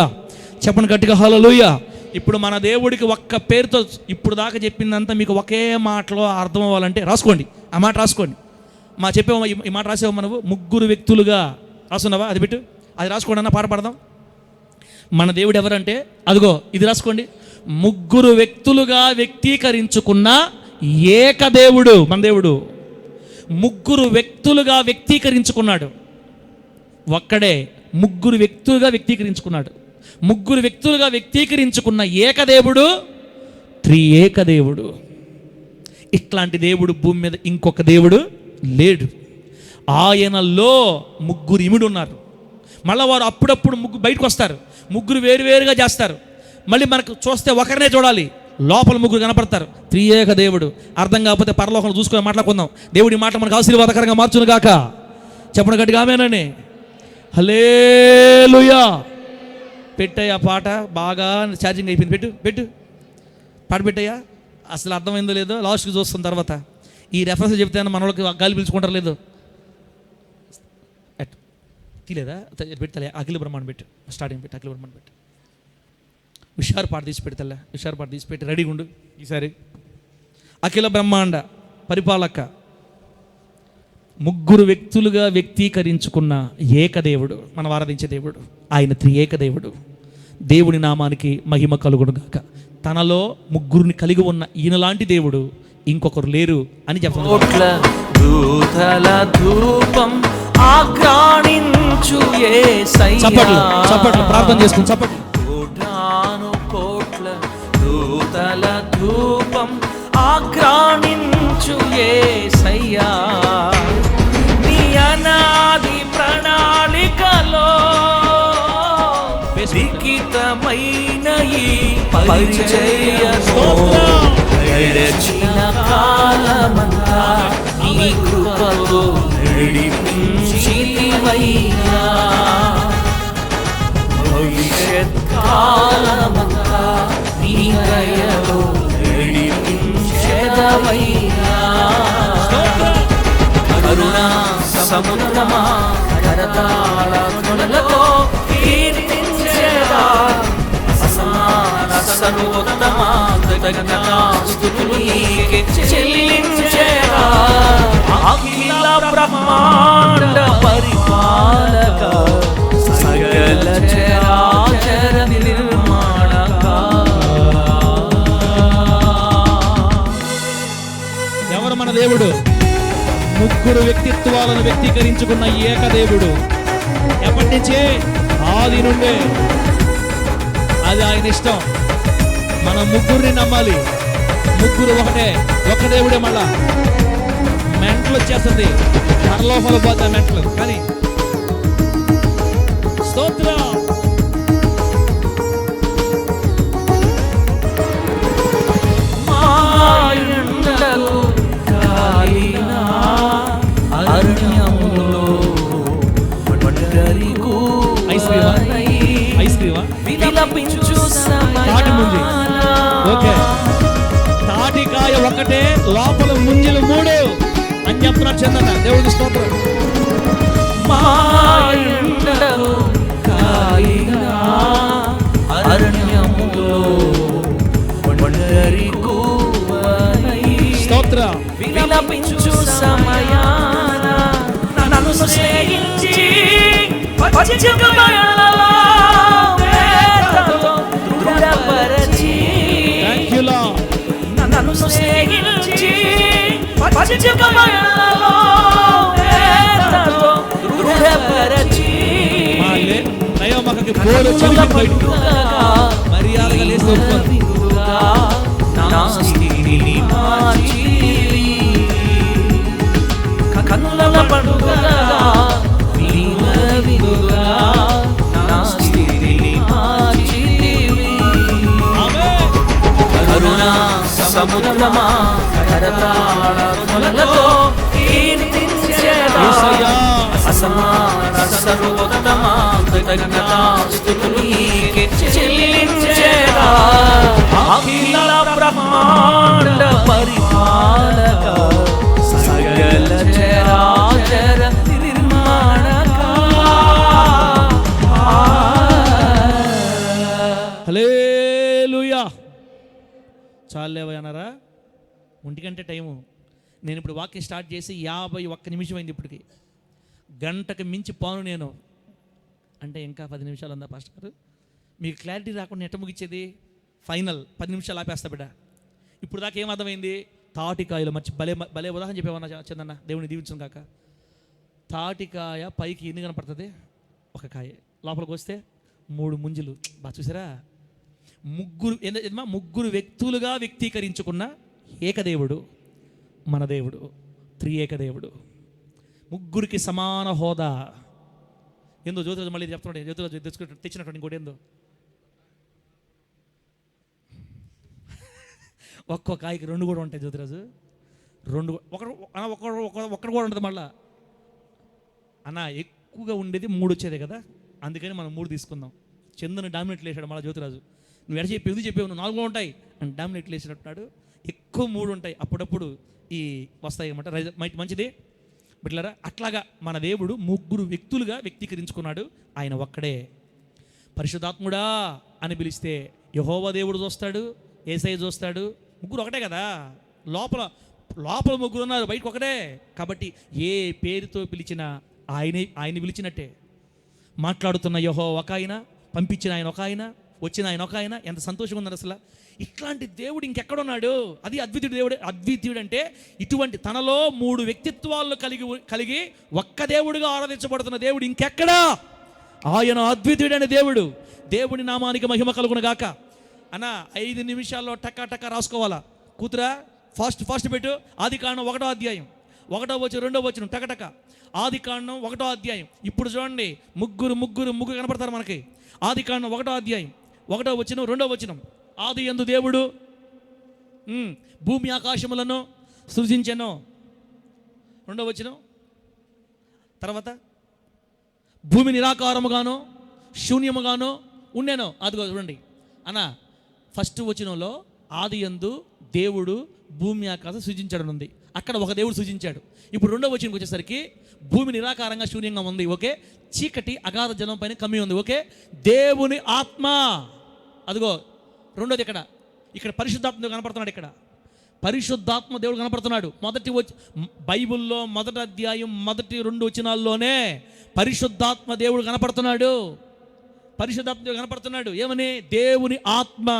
చెప్పండి గట్టిగా హల్లెలూయా. ఇప్పుడు మన దేవుడికి ఒక్క పేరుతో ఇప్పుడు దాకా చెప్పిందంతా మీకు ఒకే మాటలో అర్థం అవ్వాలంటే రాసుకోండి. ఆ మాట రాసుకోండి. చెప్పేవా ఈ మాట రాసేవమ్మా నువ్వు? 3 వ్యక్తులుగా రాసున్నావా? అది పెట్టు, అది రాసుకోండి అన్న, పాట పాడదాం. మన దేవుడు ఎవరంటే అదిగో ఇది రాసుకోండి. 3 వ్యక్తులుగా వ్యక్తీకరించుకున్న ఏకదేవుడు మన దేవుడు. 3 వ్యక్తులుగా వ్యక్తీకరించుకున్నాడు. ఒక్కడే 3 వ్యక్తులుగా వ్యక్తీకరించుకున్నాడు. 3 వ్యక్తులుగా వ్యక్తీకరించుకున్న ఏకదేవుడు త్రియేకదేవుడు. ఇట్లాంటి దేవుడు భూమి మీద ఇంకొక దేవుడు లేడు. ఆయనలో 3 ఇమిడి ఉన్నారు. మళ్ళీ వారు అప్పుడప్పుడు 3 బయటకు వస్తారు. 3 వేరుగా చేస్తారు. మళ్ళీ మనకు చూస్తే ఒకరినే చూడాలి, లోపల 3 కనపడతారు. త్రియేక దేవుడు. అర్థం కాకపోతే పరలోకంలో చూసుకొని మాట్లాడుకుందాం. దేవుడి మాట మనకు ఆశీర్వాదకరంగా మార్చును గాక. చెప్పండి గట్టిగా ఆమేనని. హల్లెలూయా. పెట్టయ్యా పాట, బాగా ఛార్జింగ్ అయిపోయింది. పెట్టు పాట పెట్టయ్యా. అసలు అర్థమైందో లేదో లాస్ట్కి చూస్తున్న తర్వాత ఈ రెఫరెన్స్ చెప్తే మన వాళ్ళకి గాలి పిలుచుకుంటారు లేదు. తీలేదా? పెట్టలే. అఖిల బ్రహ్మాండ పెట్టు, స్టార్టింగ్ పెట్టు. అఖిల బ్రహ్మాండ పెట్టు. హుషారు పాట తీసి పెడతలే. హుషారు పాట తీసి పెట్టి రెడీగా ఉండు. ఈసారి అఖిల బ్రహ్మాండ పరిపాలక 3 వ్యక్తులుగా వ్యక్తీకరించుకున్న ఏకదేవుడు, మనం ఆరాధించే దేవుడు. ఆయన త్రియేక దేవుడు. దేవుని నామానికి మహిమ కలుగును గాక. తనలో 3 కలిగి ఉన్న ఈయనలాంటి దేవుడు ఇంకొకరు లేరు అని చెప్తున్నారు. చప్పట్లు ప్రార్థన చేసుకుని చప్పట్లు. కోట్ల దూతల ధూపం ఆగ్రాణించు యేసయ్యా, నీ లిఖితమైన ఈ పరిచర్యలో గడిచిన కాలమంతా నీ కృపతో నడిపించితివయ్యా. భవిష్యత్ కాలమంతా నీ దయలో నడిపించెదవయ్యా. కరుణా సముద్రమా కరతాళ ధ్వనులతో కీర్తించెదా. అసమాన సర్వోత్తమా కృతజ్ఞతా స్తుతులు నీకే చెల్లించెదా. అఖిల బ్రహ్మాండ పరిపాలక సకల చరాచర నిర్మాణక. ఎవరు మన దేవుడు? ముగ్గురు వ్యక్తిత్వాలను వ్యక్తీకరించుకున్న ఏకదేవుడు. ఎప్పటి నుంచే? ఆది నుండే. అది ఆయన ఇష్టం. మనం ముగ్గురిని నమ్మాలి. ముగ్గురు ఒకటే, ఒక దేవుడే. మళ్ళా మెంటలు వచ్చేస్తుంది, పరలోకాలు పోతాయి మెంటలు. కానీ స్తోత్రం. తాటికాయ ఒకటే, లోపల ముంజలు మూడు అని చెప్తున్నారు చందన్న. దేవుడి స్తోత్రం. స్తోత్రం. విలపించు సమయాన నన్ను స్నేహించి దృఢపరచి. నన్ను స్నేహించి దృఢపరచి. మర్యాదగా లేచి నా స్థితిని మార్చితివి. కన్నుల పండుగగా నీల విందుగా నా స్థితిని మార్చితివి. కరుణా సముద్రమా కరతాళ ధ్వనులతో కీర్తించెదా. అసమాన సర్వోత్తమా కృతజ్ఞతా స్తుతులు నీకే చెల్లించెదా. అఖిల బ్రహ్మాండ పరిపాలక సకల చరాచర నిర్మాణక. హల్లెలూయా. చాలేవా అన్నారా? 1 గంట టైము. నేను ఇప్పుడు వాక్యం స్టార్ట్ చేసి 51 నిమిషం అయింది. ఇప్పటికి గంటకు మించి పాను నేను. అంటే ఇంకా 10 నిమిషాలు ఉందా పాస్టర్ గారు? మీకు క్లారిటీ రాకుండా ఎట్ట ముగిచ్చేది? ఫైనల్ 10 నిమిషాలు ఆపేస్తా బిడ్డ. ఇప్పుడు దాకా ఏం అర్థమైంది? తాటికాయలు భలే ఉదాహరణ చెప్పేవన్నా చందన్న. దేవుని దీవించను కాక. తాటికాయ పైకి ఎన్ని కనపడుతుంది? ఒక కాయ. లోపలికి వస్తే 3 ముంజులు. బాగా చూసారా? ముగ్గురు వ్యక్తులుగా వ్యక్తీకరించుకున్న ఏకదేవుడు మన దేవుడు. త్రియేకదేవుడు. ముగ్గురికి సమాన హోదా. ఏందో జ్యోతిరాజు మళ్ళీ చెప్తున్నాడు. జ్యోతిరాజు తెచ్చినటువంటి ఇంకోటి ఏందో, ఒక్కో కాయకి 2 కూడా ఉంటాయి. జ్యోతిరాజు 2 ఒక్కడు కూడా ఉంటుంది. మళ్ళా అన్న ఎక్కువగా ఉండేది 3 వచ్చేదే కదా, అందుకని మనం 3 తీసుకుందాం. చందను డామినేట్లు వేసాడు మళ్ళీ జ్యోతిరాజు. నువ్వు ఎడ చెప్పి ఎందుకు చెప్పావు? నువ్వు 4 ఉంటాయి అని డామినేట్లు వేసినట్టున్నాడు. ఎక్కువ 3 ఉంటాయి. అప్పుడప్పుడు ఈ వస్తాయి అన్నమాట. మంచిది బిడ్డలారా. అట్లాగా మన దేవుడు ముగ్గురు వ్యక్తులుగా వ్యక్తీకరించుకున్నాడు. ఆయన ఒక్కడే. పరిశుద్ధాత్ముడా అని పిలిస్తే యెహోవా దేవుడు చూస్తాడు, యేసయ్య చూస్తాడు. ముగ్గురు ఒకటే కదా. లోపల ముగ్గురు ఉన్నారు, బయటకు ఒకటే. కాబట్టి ఏ పేరుతో పిలిచినా ఆయన పిలిచినట్టే. మాట్లాడుతున్న యెహోవా ఒక ఆయన, పంపించిన ఆయన ఒక ఆయన, వచ్చిన ఆయన ఒక ఆయన. ఎంత సంతోషంగా ఉన్నారు అసలు. ఇట్లాంటి దేవుడు ఇంకెక్కడున్నాడు? అది అద్వితీయుడు దేవుడు. అద్వితీయుడు అంటే ఇటువంటి తనలో 3 వ్యక్తిత్వాలను కలిగి ఒక్క దేవుడిగా ఆరాధించబడుతున్న దేవుడు ఇంకెక్కడా? ఆయన అద్వితీయుడైన దేవుడు. దేవుడి నామానికి మహిమ కలుగును గాక. అన్న 5 నిమిషాల్లో టక్కా రాసుకోవాలా? కూతురా ఫాస్ట్ పెట్టు. ఆదికాండం 1వ అధ్యాయం. ఒకటో వచనం, రెండో వచనం టకటక. ఆది కాండం 1వ అధ్యాయం. ఇప్పుడు చూడండి, ముగ్గురు కనపడతారు మనకి. ఆది కాండం 1వ అధ్యాయం 1వ వచనం, 2వ వచనం. ఆది యందు దేవుడు భూమి ఆకాశములను సృజించెను. 2వ వచనం. తర్వాత భూమి నిరాకారముగాను శూన్యముగాను ఉండెను. అదిగో చూడండి అన్న, ఫస్ట్ వచనంలో ఆది యందు దేవుడు భూమి ఆకాశం సృజించడం ఉంది. అక్కడ ఒక దేవుడు సృజించాడు. ఇప్పుడు 2వ వచనంకి వచ్చేసరికి భూమి నిరాకారంగా శూన్యంగా ఉంది. ఓకే. చీకటి అగాధ జలం పైన కమ్మి ఉంది. ఓకే. దేవుని ఆత్మ, అదిగో రెండోది ఇక్కడ పరిశుద్ధాత్మ కనపడుతున్నాడు. ఇక్కడ పరిశుద్ధాత్మ దేవుడు కనపడుతున్నాడు. బైబిల్లో 1వ అధ్యాయం 1-2 వచనాల్లోనే పరిశుద్ధాత్మ దేవుడు కనపడుతున్నాడు. పరిశుద్ధాత్మ దేవుడు కనపడుతున్నాడు. ఏమని? దేవుని ఆత్మ,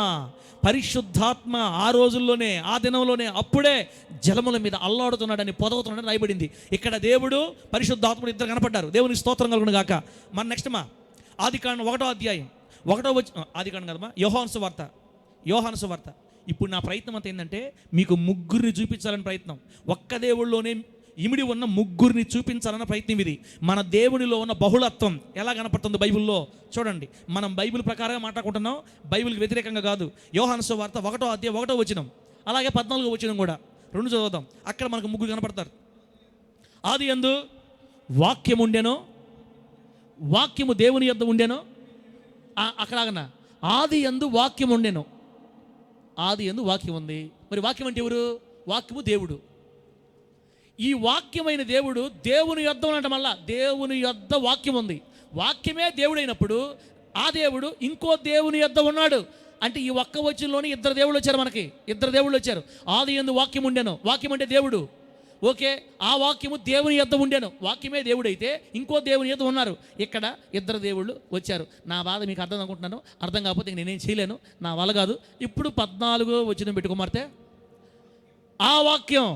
పరిశుద్ధాత్మ ఆ రోజుల్లోనే, ఆ దినంలోనే, అప్పుడే జలముల మీద అల్లాడుతున్నాడని, పొదవుతున్నాడని రాయబడింది. ఇక్కడ దేవుడు పరిశుద్ధాత్ముడు ఇద్దరు కనపడ్డారు. దేవునికి స్తోత్రం కలుగును గాక. మన నెక్స్ట్ ఆది కాండం 1వ అధ్యాయం 1వ ఆది కాండం కదమ్మా, యోహాను సువార్త. ఇప్పుడు నా ప్రయత్నం అంతా ఏంటంటే మీకు ముగ్గురిని చూపించాలని ప్రయత్నం. ఒక్క దేవుళ్ళలోనే ఇమిడి ఉన్న ముగ్గురిని చూపించాలన్న ప్రయత్నం ఇది. మన దేవునిలో ఉన్న బహుళత్వం ఎలా కనపడుతుంది బైబిల్లో చూడండి. మనం బైబిల్ ప్రకారంగా మాట్లాడుకుంటున్నాం, బైబిల్కి వ్యతిరేకంగా కాదు. యోహాను సువార్త 1వ అధ్యాయం 1వ వచనం, అలాగే 14వ వచనం కూడా 2 చదువుదాం. అక్కడ మనకు ముగ్గురు కనపడతారు. ఆది యందు వాక్యం ఉండెను, వాక్యము దేవుని యొద్ద ఉండెను. అక్కడగన ఆది యందు వాక్యం ఉండెను. ఆది యందు వాక్యం ఉంది. మరి వాక్యం అంటే ఎవరు? వాక్యము దేవుడు. ఈ వాక్యమైన దేవుడు దేవుని యొద్ద ఉన్నట్టు, మళ్ళా దేవుని యొద్ద వాక్యం ఉంది. వాక్యమే దేవుడైనప్పుడు ఆ దేవుడు ఇంకో దేవుని యొద్ద ఉన్నాడు. అంటే ఈ ఒక్క వచనంలోనే 2 దేవుళ్ళు వచ్చారు. మనకి 2 దేవుళ్ళు వచ్చారు. ఆది యందు వాక్యం ఉండెను. వాక్యం అంటే దేవుడు. ఓకే. ఆ వాక్యము దేవుని యొద్ద ఉండెను. వాక్యమే దేవుడైతే ఇంకో దేవుని యొద్ద ఉన్నారు. ఇక్కడ 2 దేవుళ్ళు వచ్చారు. నా బాధ మీకు అర్థం అనుకుంటున్నాను. అర్థం కాకపోతే నేనేం చేయలేను, నా వల్ల కాదు. ఇప్పుడు 14వ వచనం పెట్టుకోమారితే, ఆ వాక్యం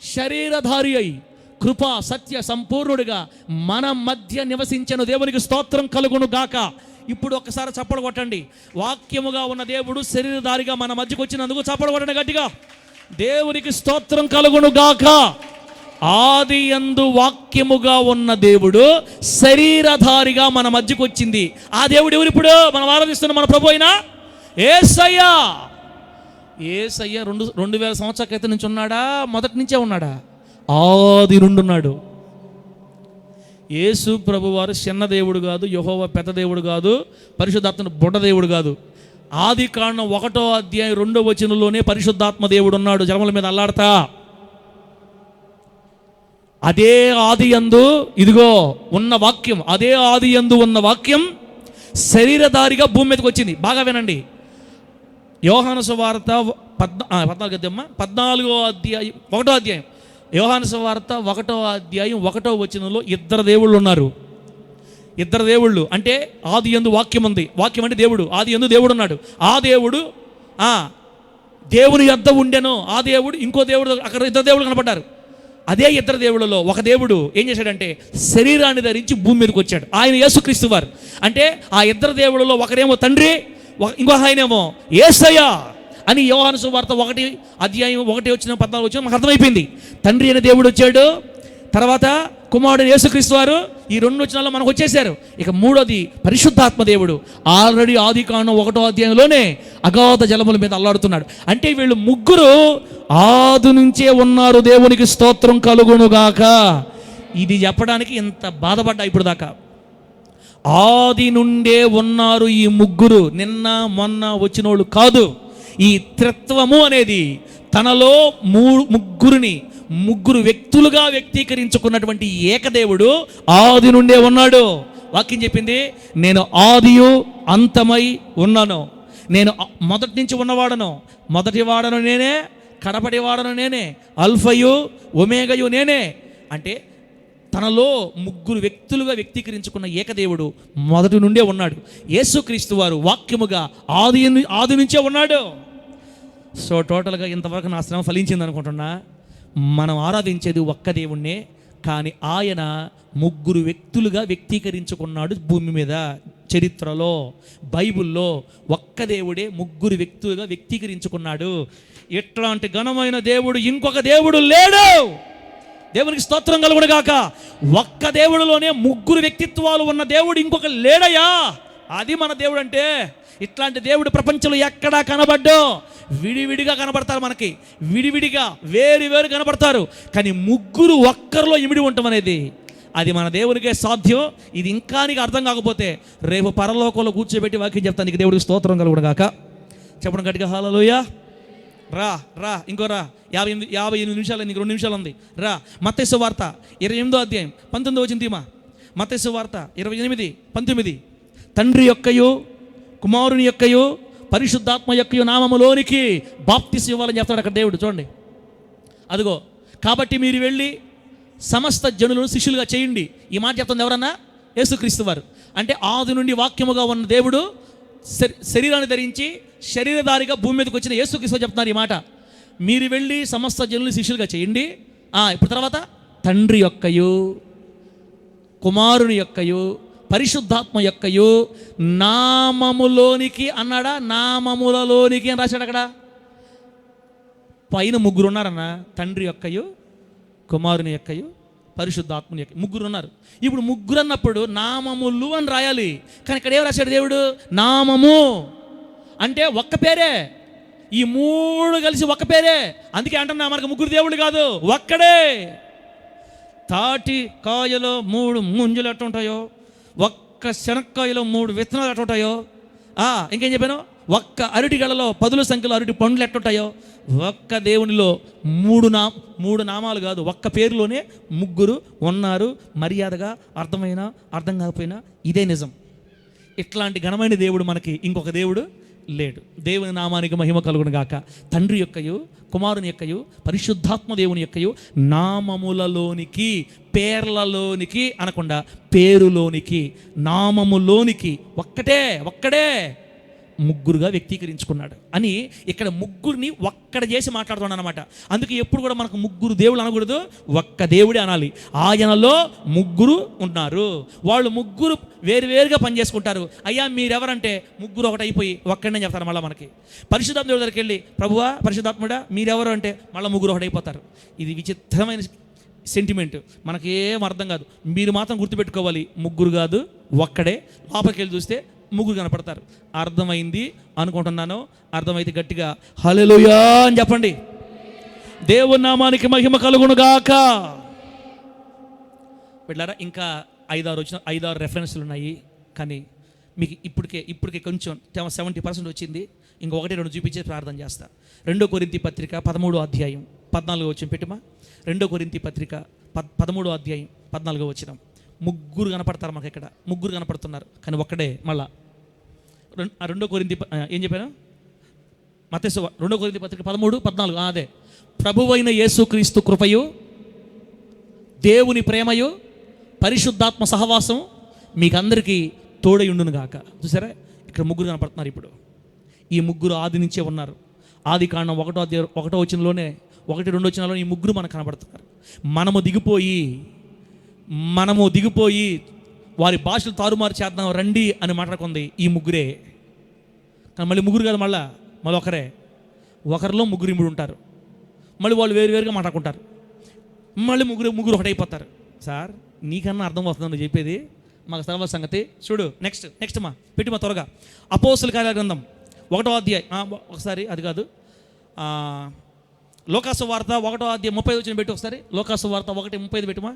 శరీరధారి అయి కృపా సత్య సంపూర్ణుడిగా మన మధ్య నివసించెను. దేవునికి స్తోత్రం కలుగును గాక. ఇప్పుడు ఒక్కసారి చప్పలు కొట్టండి. వాక్యముగా ఉన్న దేవుడు శరీరధారిగా మన మధ్యకు వచ్చినందుకు చప్పలు కొట్టండి గట్టిగా. దేవునికి స్తోత్రం కలుగును గాక. ఆది యందు వాక్యముగా ఉన్న దేవుడు శరీరధారిగా మన మధ్యకు వచ్చింది. ఆ దేవుడు ఎవరు? ఇప్పుడు మనం ఆరాధిస్తున్న మన ప్రభు అయిన యేసయ్య. యేసయ్య 2000 సంవత్సరాల క్రితం నుంచి ఉన్నాడా? మొదటి నుంచే ఉన్నాడా? ఆది నుండి ఉన్నాడు. యేసు ప్రభువారు చిన్న దేవుడు కాదు, యెహోవా పెద్ద దేవుడు కాదు, పరిశుద్ధాత్మ బుడ్డ దేవుడు కాదు. ఆది కాండం 1వ అధ్యాయం 2వ వచనంలోనే పరిశుద్ధాత్మ దేవుడు ఉన్నాడు జలముల మీద అల్లాడతా. అదే ఆది యందు ఇదిగో ఉన్న వాక్యం, అదే ఆది యందు ఉన్న వాక్యం శరీరధారిగా భూమి మీదకి వచ్చింది. బాగా వినండి. యోహాను సువార్త 14వ అధ్యాయం 1వ అధ్యాయం, యోహాను సువార్త 1వ అధ్యాయం 1వ వచనంలో 2 దేవుళ్ళు ఉన్నారు. 2 దేవుళ్ళు అంటే ఆది యందు వాక్యం ఉంది. వాక్యం అంటే దేవుడు. ఆది యందు దేవుడు ఉన్నాడు. ఆ దేవుడు దేవుని యొద్ద ఉండెను. ఆ దేవుడు ఇంకో దేవుడు, అక్కడ 2 దేవుళ్ళు కనపడ్డారు. అదే 2 దేవుళ్ళలో ఒక దేవుడు ఏం చేశాడంటే శరీరాన్ని ధరించి భూమి మీదకి వచ్చాడు. ఆయన యేసుక్రీస్తు వారు. అంటే ఆ 2 దేవుళ్ళలో ఒకరేమో తండ్రి, ఇంకో ఆయనేమో యేసయ్య అని యోహాను సువార్త 1వ అధ్యాయం 1 వచ్చిన 14 వచ్చిన మనకు అర్థమైపోయింది. తండ్రి అనే దేవుడు వచ్చాడు, తర్వాత కుమారుడు యేసుక్రీస్తు వారు. ఈ 2 వచనాల్లో మనకు వచ్చేసారు. ఇక 3వది పరిశుద్ధాత్మ దేవుడు. ఆల్రెడీ ఆది కాండం 1వ అధ్యాయంలోనే అగాధ జలముల మీద అల్లాడుతున్నాడు. అంటే వీళ్ళు ముగ్గురు ఆది నుంచే ఉన్నారు. దేవునికి స్తోత్రం కలుగునుగాక. ఇది చెప్పడానికి ఇంత బాధపడ్డా ఇప్పుడు దాకా. ఆది నుండే ఉన్నారు ఈ ముగ్గురు. నిన్న మొన్న వచ్చినోళ్ళు కాదు. ఈ త్రిత్వము అనేది తనలో ముగ్గురు వ్యక్తులుగా వ్యక్తీకరించుకున్నటువంటి ఏకదేవుడు ఆది నుండే ఉన్నాడు. వాక్యం చెప్పింది, నేను ఆదియు అంతమై ఉన్నాను. నేను మొదటి నుంచి ఉన్నవాడను, మొదటి వాడను నేనే, కడపటి వాడను నేనే, అల్ఫయు ఒమేగయు నేనే. అంటే తనలో ముగ్గురు వ్యక్తులుగా వ్యక్తీకరించుకున్న ఏకదేవుడు మొదటి నుండే ఉన్నాడు. యేసుక్రీస్తు వారు వాక్యముగా ఆది నుంచే ఉన్నాడు. సో టోటల్గా ఇంతవరకు నా శ్రమ ఫలించింది అనుకుంటున్నా. మనం ఆరాధించేది ఒక్క దేవుణ్ణే, కానీ ఆయన ముగ్గురు వ్యక్తులుగా వ్యక్తీకరించుకున్నాడు భూమి మీద. చరిత్రలో బైబిల్లో ఒక్క దేవుడే ముగ్గురు వ్యక్తులుగా వ్యక్తీకరించుకున్నాడు. ఇట్లాంటి ఘనమైన దేవుడు ఇంకొక దేవుడు లేడు. దేవునికి స్తోత్రం కలుగును గాక. ఒక్క దేవుడిలోనే ముగ్గురు వ్యక్తిత్వాలు ఉన్న దేవుడు ఇంకొక లేడయ్యా. అది మన దేవుడు అంటే. ఇట్లాంటి దేవుడు ప్రపంచంలో ఎక్కడా కనబడ్డో. విడివిడిగా కనబడతారు మనకి, విడివిడిగా వేరు కనబడతారు. కానీ ముగ్గురు ఒక్కరిలో ఇమిడి ఉండటం అనేది అది మన దేవునికే సాధ్యం. ఇది ఇంకా నీకు అర్థం కాకపోతే రేపు పరలోకంలో కూర్చోబెట్టి వాక్యం చెప్తాను, నీకు దేవుడికి స్తోత్రం కలుగును గాక. చెప్పడం గట్టిగా హల్లెలూయా. రా ఇంకో రా. 58 నిమిషాలు, నీకు 2 నిమిషాలు ఉంది. రా మత్తయి సువార్త 28వ అధ్యాయం 19వ వచనం తీమా. మత్తయి సువార్త 28:19. తండ్రి యొక్కయు కుమారుని యొక్కయు పరిశుద్ధాత్మ యొక్కయు నామములోనికి బాప్తిసం ఇవ్వాలని చెప్తాడు అక్కడ దేవుడు. చూడండి, అదిగో కాబట్టి మీరు వెళ్ళి సమస్త జనులను శిష్యులుగా చేయండి. ఈ మాట చెప్తుంది ఎవరన్నా? యేసుక్రీస్తు వారు. అంటే ఆది నుండి వాక్యముగా ఉన్న దేవుడు శరీరాన్ని ధరించి శరీరధారిగా భూమి మీదకి వచ్చిన యేసుక్రీస్తు చెప్తున్నారు ఈ మాట. మీరు వెళ్ళి సమస్త జనులను శిష్యులుగా చేయండి. ఇప్పుడు తర్వాత తండ్రి యొక్కయు కుమారుని యొక్కయు పరిశుద్ధాత్మ యొక్కయు నామములోనికి అన్నాడా? నామములలోనికి అని రాశాడు అక్కడ. పైన ముగ్గురు ఉన్నారన్న, తండ్రి యొక్కయు కుమారుని యొక్కయు పరిశుద్ధాత్మని యొక్క ముగ్గురు ఉన్నారు. ఇప్పుడు ముగ్గురు అన్నప్పుడు నామములు అని రాయాలి. కానీ ఇక్కడ ఏం రాశాడు దేవుడు? నామము అంటే ఒక్క పేరే. ఈ మూడు కలిసి ఒక్క పేరే. అందుకే అంటున్నా మనకు ముగ్గురు దేవుడు కాదు, ఒక్కడే. తాటి కాయలో 3 ముంజులు ఎట్టుంటాయో, ఒక్క శనక్కాయలో 3 విత్తనాలు ఎట్టుంటాయో, ఇంకేం చెప్పాను, ఒక్క అరటి గడలో 10 సంఖ్యలో అరటి పండ్లు ఎట్టుంటాయో, ఒక్క దేవునిలో 3 నామాలు కాదు, ఒక్క పేరులోనే ముగ్గురు ఉన్నారు. మర్యాదగా అర్థమైనా అర్థం కాకపోయినా ఇదే నిజం. ఇట్లాంటి ఘనమైన దేవుడు మనకి ఇంకొక దేవుడు లేడు. దేవుని నామానికి మహిమ కలుగును గాక. తండ్రి యొక్కయు కుమారుని యొక్కయు పరిశుద్ధాత్మ దేవుని యొక్కయు నామములలోనికి, పేర్లలోనికి అనకుండా పేరులోనికి, నామములోనికి ఒక్కడే ముగ్గురుగా వ్యక్తీకరించుకున్నాడు అని ఇక్కడ ముగ్గురిని ఒక్కడ చేసి మాట్లాడుతున్నాడు అనమాట. అందుకే ఎప్పుడు కూడా మనకు ముగ్గురు దేవుళ్ళు అనకూడదు, ఒక్క దేవుడే అనాలి. ఆయనలో ముగ్గురు ఉన్నారు, వాళ్ళు ముగ్గురు వేరువేరుగా పనిచేసుకుంటారు. అయ్యా మీరెవరంటే ముగ్గురు ఒకటి అయిపోయి ఒక్కడనే చెప్తారు. మళ్ళీ మనకి పరిశుద్ధాత్మ దేవుడి దగ్గరికి వెళ్ళి ప్రభువా పరిశుద్ధాత్ముడా మీరెవరు అంటే మళ్ళీ ముగ్గురు ఒకటి అయిపోతారు. ఇది విచిత్రమైన సెంటిమెంట్, మనకేం అర్థం కాదు. మీరు మాత్రం గుర్తుపెట్టుకోవాలి, ముగ్గురు కాదు ఒక్కడే. లోపలికి వెళ్ళి చూస్తే ముగ్గురు కనపడతారు. అర్థమైంది అనుకుంటున్నాను. అర్థమైతే గట్టిగా హల్లెలూయా అని చెప్పండి. దేవుని నామానికి మహిమ కలుగును గాక. బిడ్డలారా, ఇంకా 5-6 రెఫరెన్స్లు ఉన్నాయి. కానీ మీకు ఇప్పటికే కొంచెం 70% వచ్చింది. ఇంక 1-2 చూపించే ప్రార్థన చేస్తా. 2 కొరింథీ పత్రిక 13వ అధ్యాయం 14వ వచనం పెట్టిమా. 2 కొరింథీ పత్రిక 13వ అధ్యాయం 14వ వచనం. ముగ్గురు కనపడతారు మనకి ఇక్కడ, ముగ్గురు కనపడుతున్నారు కానీ ఒక్కడే. మళ్ళా 2 కొరింథీ ఏం చెప్పాను? మత్తయి 2 కొరింథీ పత్రిక 13-14. అదే ప్రభువైన యేసుక్రీస్తు కృపయు దేవుని ప్రేమయు పరిశుద్ధాత్మ సహవాసం మీకందరికీ తోడై ఉండును గాక. చూసారా, ఇక్కడ ముగ్గురు కనపడుతున్నారు. ఇప్పుడు ఈ ముగ్గురు ఆది నుంచే ఉన్నారు. ఆది కాండం 1వ వచనంలోనే 1-2 వచనాల్లో ఈ ముగ్గురు మనకు కనపడుతున్నారు. మనము దిగిపోయి వారి భాషలు తారుమారు చేద్దాం రండి అని మాట్లాడుకుంది ఈ ముగ్గురే. కానీ మళ్ళీ ముగ్గురు కాదు, మళ్ళీ ఒకరిలో ముగ్గురు ఇముడు ఉంటారు. మళ్ళీ వాళ్ళు వేరువేరుగా మాట్లాడుకుంటారు. మళ్ళీ ముగ్గురు ఒకటైపోతారు. సార్ నీకన్నా అర్థం అవుతుందని చెప్పేది, మాకు తర్వాత సంగతి చూడు. నెక్స్ట్ పెట్టిమా త్వరగా. అపోస్తుల కార్యాల గ్రంథం 1వ అధ్యాయం ఒకసారి, అది కాదు, లోకాసు వార్త 1వ అధ్యాయం 35 వచ్చిన పెట్టి ఒకసారి. లోకాసు వార్త 1:35 పెట్టుమా.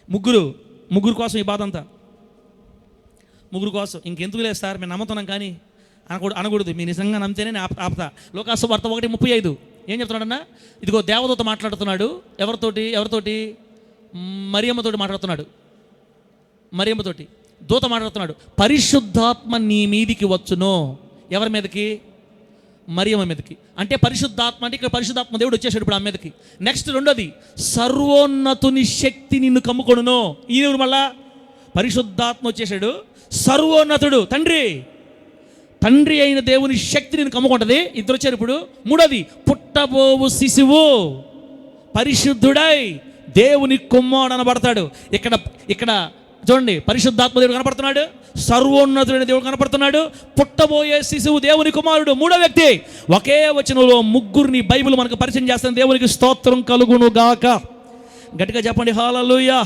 ముగ్గురు కోసం ఈ బాధ అంతా, ముగ్గురు కోసం. ఇంకెందుకు లేదు సార్ మేము నమ్ముతున్నాం కానీ అనకూడదు. మీరు నిజంగా నమ్మితేనే నేను ఆపుతా. లోకాసు వార్త 1:35 ఏం చెప్తున్నాడన్నా? ఇదిగో దేవదూత మాట్లాడుతున్నాడు. ఎవరితోటి? మరియమ్మతోటి మాట్లాడుతున్నాడు. మరియమ్మతోటి దూత మాట్లాడుతున్నాడు. పరిశుద్ధాత్మ నీ మీదికి వచ్చును. ఎవరి మీదకి? మరియమ్మ మీదకి. అంటే పరిశుద్ధాత్మ అంటే ఇక్కడ పరిశుద్ధాత్మ దేవుడు వచ్చేసాడు ఇప్పుడు ఆమె మీదకి. నెక్స్ట్ 2వది, సర్వోన్నతుని శక్తి నిన్ను కమ్ముకొనును. ఈయన మళ్ళా పరిశుద్ధాత్మ వచ్చేసాడు. సర్వోన్నతుడు తండ్రి అయిన దేవుని శక్తి నిన్ను కమ్ముకుంటుంది. ఇద్దరు వచ్చారు ఇప్పుడు. 3వది, పుట్టబోవు శిశువు పరిశుద్ధుడై దేవుని కుమారుడు అనబడతాడు. ఇక్కడ చూడండి, పరిశుద్ధాత్మ దేవుడు కనపడుతున్నాడు, సర్వోన్నతుడైన దేవుడు కనపడుతున్నాడు, పుట్టబోయే శిశువు దేవుని కుమారుడు. 3వ వ్యక్తి. ఒకే వచనంలో ముగ్గురిని బైబిల్ మనకు పరిచయం చేస్తున్న దేవునికి స్తోత్రం కలుగును గాక. గట్టిగా చెప్పండి హల్లెలూయా.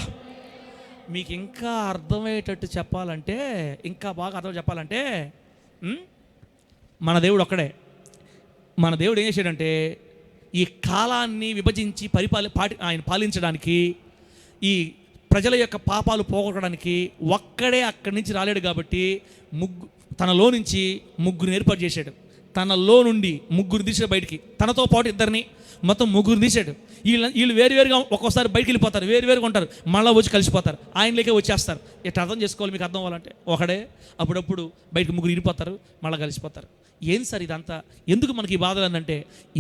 మీకు ఇంకా అర్థమయ్యేటట్టు చెప్పాలంటే, ఇంకా బాగా అర్థం చెప్పాలంటే, మన దేవుడు ఒక్కడే. మన దేవుడు ఏం చేశాడంటే ఈ కాలాన్ని విభజించి ఆయన పాలించడానికి, ఈ ప్రజల యొక్క పాపాలు పోగొట్టడానికి ఒక్కడే అక్కడి నుంచి రాలేడు. కాబట్టి తనలో నుంచి ముగ్గురు ఏర్పాటు చేశాడు. తనలో నుండి ముగ్గురు తీసాడు బయటికి, తనతో పాటు ఇద్దరిని, మొత్తం ముగ్గురు తీశాడు. వీళ్ళు వేరువేరుగా ఒక్కోసారి బయటికి వెళ్ళిపోతారు, వేరువేరుగా ఉంటారు, మళ్ళీ వచ్చి కలిసిపోతారు, ఆయనలోకే వచ్చేస్తారు. ఎట్లా అర్థం చేసుకోవాలి మీకు అర్థం అవ్వాలంటే, ఒకడే అప్పుడప్పుడు బయటకు ముగ్గురు ఇరిపోతారు, మళ్ళీ కలిసిపోతారు. ఏం సార్ ఇదంతా, ఎందుకు మనకి ఈ బాధలు అంటే,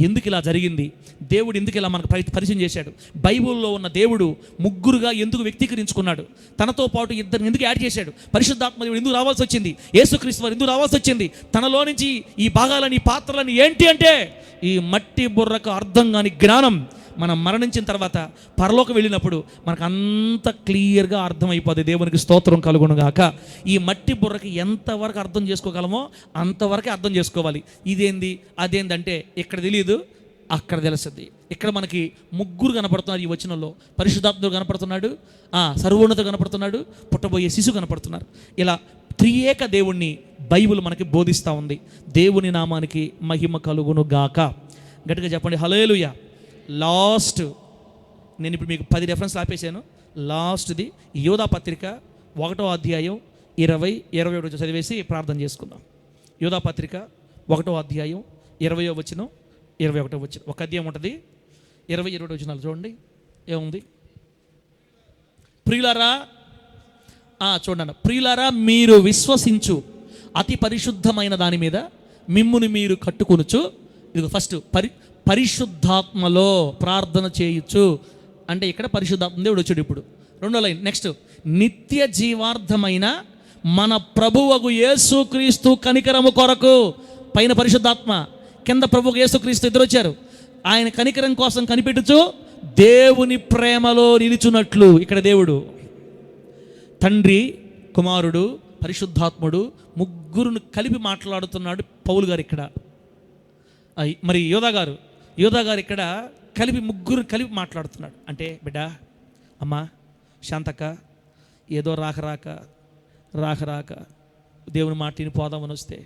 ఎందుకు ఇలా జరిగింది, దేవుడు ఎందుకు ఇలా మనకు పరిచయం చేశాడు, బైబిల్లో ఉన్న దేవుడు ముగ్గురుగా ఎందుకు వ్యక్తీకరించుకున్నాడు, తనతో పాటు ఇద్దరిని ఎందుకు యాడ్ చేశాడు, పరిశుద్ధాత్మ దేవుడు ఎందుకు రావాల్సి వచ్చింది, యేసుక్రీస్తు వారు ఎందుకు రావాల్సి వచ్చింది, తనలో నుంచి ఈ భాగాలని, ఈ పాత్రలని ఏంటి అంటే, ఈ మట్టి బుర్రకు అర్థం కాని జ్ఞానం మనం మరణించిన తర్వాత పరలోకి వెళ్ళినప్పుడు మనకు అంత క్లియర్గా అర్థమైపోతుంది. దేవునికి స్తోత్రం కలుగునుగాక. ఈ మట్టి బుర్రకి ఎంతవరకు అర్థం చేసుకోగలమో అంతవరకే అర్థం చేసుకోవాలి. ఇదేంది అదేందంటే ఇక్కడ తెలియదు, అక్కడ తెలుస్తుంది. ఇక్కడ మనకి ముగ్గురు కనపడుతున్నారు ఈ వచనంలో. పరిశుద్ధాత్ముడు కనపడుతున్నాడు, సర్వోన్నత కనపడుతున్నాడు, పుట్టబోయే శిశువు కనపడుతున్నారు. ఇలా త్రియేక దేవుణ్ణి బైబిల్ మనకి బోధిస్తూ ఉంది. దేవుని నామానికి మహిమ కలుగును గాక. గట్టిగా చెప్పండి హల్లెలూయా. లాస్ట్ నేను ఇప్పుడు మీకు 10 రెఫరెన్స్ ఆపేశాను. లాస్ట్ది యోధా పత్రిక 1వ అధ్యాయం 20-21 చదివేసి ప్రార్థన చేసుకుందాం. యోధా పత్రిక 1వ అధ్యాయం 20వ వచనం 21వ వచనం. ఒక అధ్యాయం ఉంటుంది, 20-21 వచనాలు చూడండి. ఏముంది? ప్రియులారా, చూడండి, ప్రియులారా మీరు విశ్వసించు అతి పరిశుద్ధమైన దాని మీద మిమ్ముని మీరు కట్టుకొనుచు. ఇది ఫస్ట్ పరిశుద్ధాత్మలో ప్రార్థన చేయొచ్చు అంటే ఇక్కడ పరిశుద్ధాత్మ దేవుడు వచ్చాడు. ఇప్పుడు రెండో లైన్, నెక్స్ట్, నిత్య జీవార్థమైన మన ప్రభువగు యేసుక్రీస్తు కనికరము కొరకు. పైన పరిశుద్ధాత్మ, కింద ప్రభువు యేసుక్రీస్తు ఇద్దరు వచ్చారు. ఆయన కనికరం కోసం కనిపెట్టుచు దేవుని ప్రేమలో నిలుచున్నట్లు. ఇక్కడ దేవుడు తండ్రి, కుమారుడు, పరిశుద్ధాత్ముడు ముగ్గురును కలిపి మాట్లాడుతున్నాడు పౌలు గారు ఇక్కడ. మరి యోధా గారు ఇక్కడ ముగ్గురు కలిపి మాట్లాడుతున్నాడు. అంటే బిడ్డ, అమ్మ, శాంతక్క, ఏదో రాక దేవుని మాటిని పోదామని వస్తే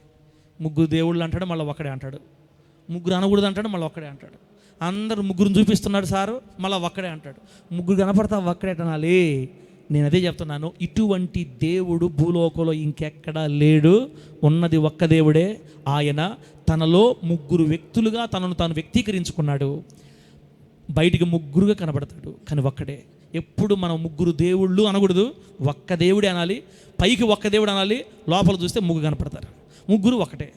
ముగ్గురు దేవుళ్ళు అంటాడు, మళ్ళీ ఒక్కడే అంటాడు. ముగ్గురు అనకూడదు అంటాడు, మళ్ళీ ఒక్కడే అంటాడు. అందరూ ముగ్గురుని చూపిస్తున్నాడు సారు, మళ్ళీ ఒక్కడే అంటాడు. ముగ్గురు కనపడతా ఒక్కడే అనాలి. నేను అదే చెప్తున్నాను, ఇటువంటి దేవుడు భూలోకంలో ఇంకెక్కడా లేడు. ఉన్నది ఒక్క దేవుడే. ఆయన తనలో ముగ్గురు వ్యక్తులుగా తనను తాను వ్యక్తీకరించుకున్నాడు. బయటికి ముగ్గురుగా కనబడతాడు, కానీ ఒక్కడే. ఎప్పుడు మనం ముగ్గురు దేవుళ్ళు అనకూడదు, ఒక్క దేవుడే అనాలి. పైకి ఒక్క దేవుడు అనాలి, లోపల చూస్తే ముగ్గురు కనపడతారు. ముగ్గురు ఒకటే.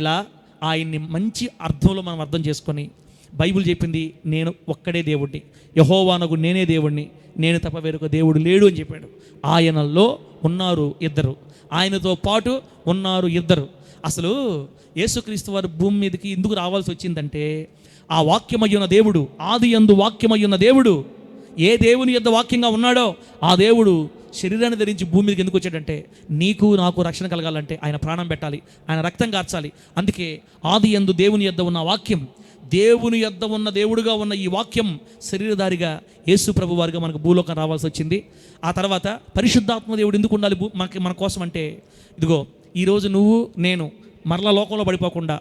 ఇలా ఆయన్ని మంచి అర్థంలో మనం అర్థం చేసుకొని, బైబిల్ చెప్పింది నేను ఒక్కడే దేవుడిని, యెహోవానగు నేనే దేవుడిని, నేను తప్ప వేరొక దేవుడు లేడు అని చెప్పాడు. ఆయనలో ఉన్నారు ఇద్దరు, ఆయనతో పాటు ఉన్నారు ఇద్దరు. అసలు యేసుక్రీస్తు వారు భూమి మీదకి ఎందుకు రావాల్సి వచ్చిందంటే, ఆ వాక్యమయ్యున్న దేవుడు, ఆది యందు వాక్యమయ్యున్న దేవుడు, ఏ దేవుని యొద్ద వాక్యంగా ఉన్నాడో ఆ దేవుడు శరీరాన్ని ధరించి భూమి మీదకి ఎందుకు వచ్చాడంటే, నీకు నాకు రక్షణ కలగాలంటే ఆయన ప్రాణం పెట్టాలి, ఆయన రక్తం కార్చాలి. అందుకే ఆది యందు దేవుని యొద్ద ఉన్న వాక్యం, దేవుని యొద్ద ఉన్న దేవుడుగా ఉన్న ఈ వాక్యం శరీరధారిగా యేసు ప్రభు వారిగా మనకు భూలోకం రావాల్సి వచ్చింది. ఆ తర్వాత పరిశుద్ధాత్మ దేవుడు ఎందుకు ఉండాలి మన కోసం అంటే, ఇదిగో ఈరోజు నువ్వు నేను మరలా లోకంలో పడిపోకుండా,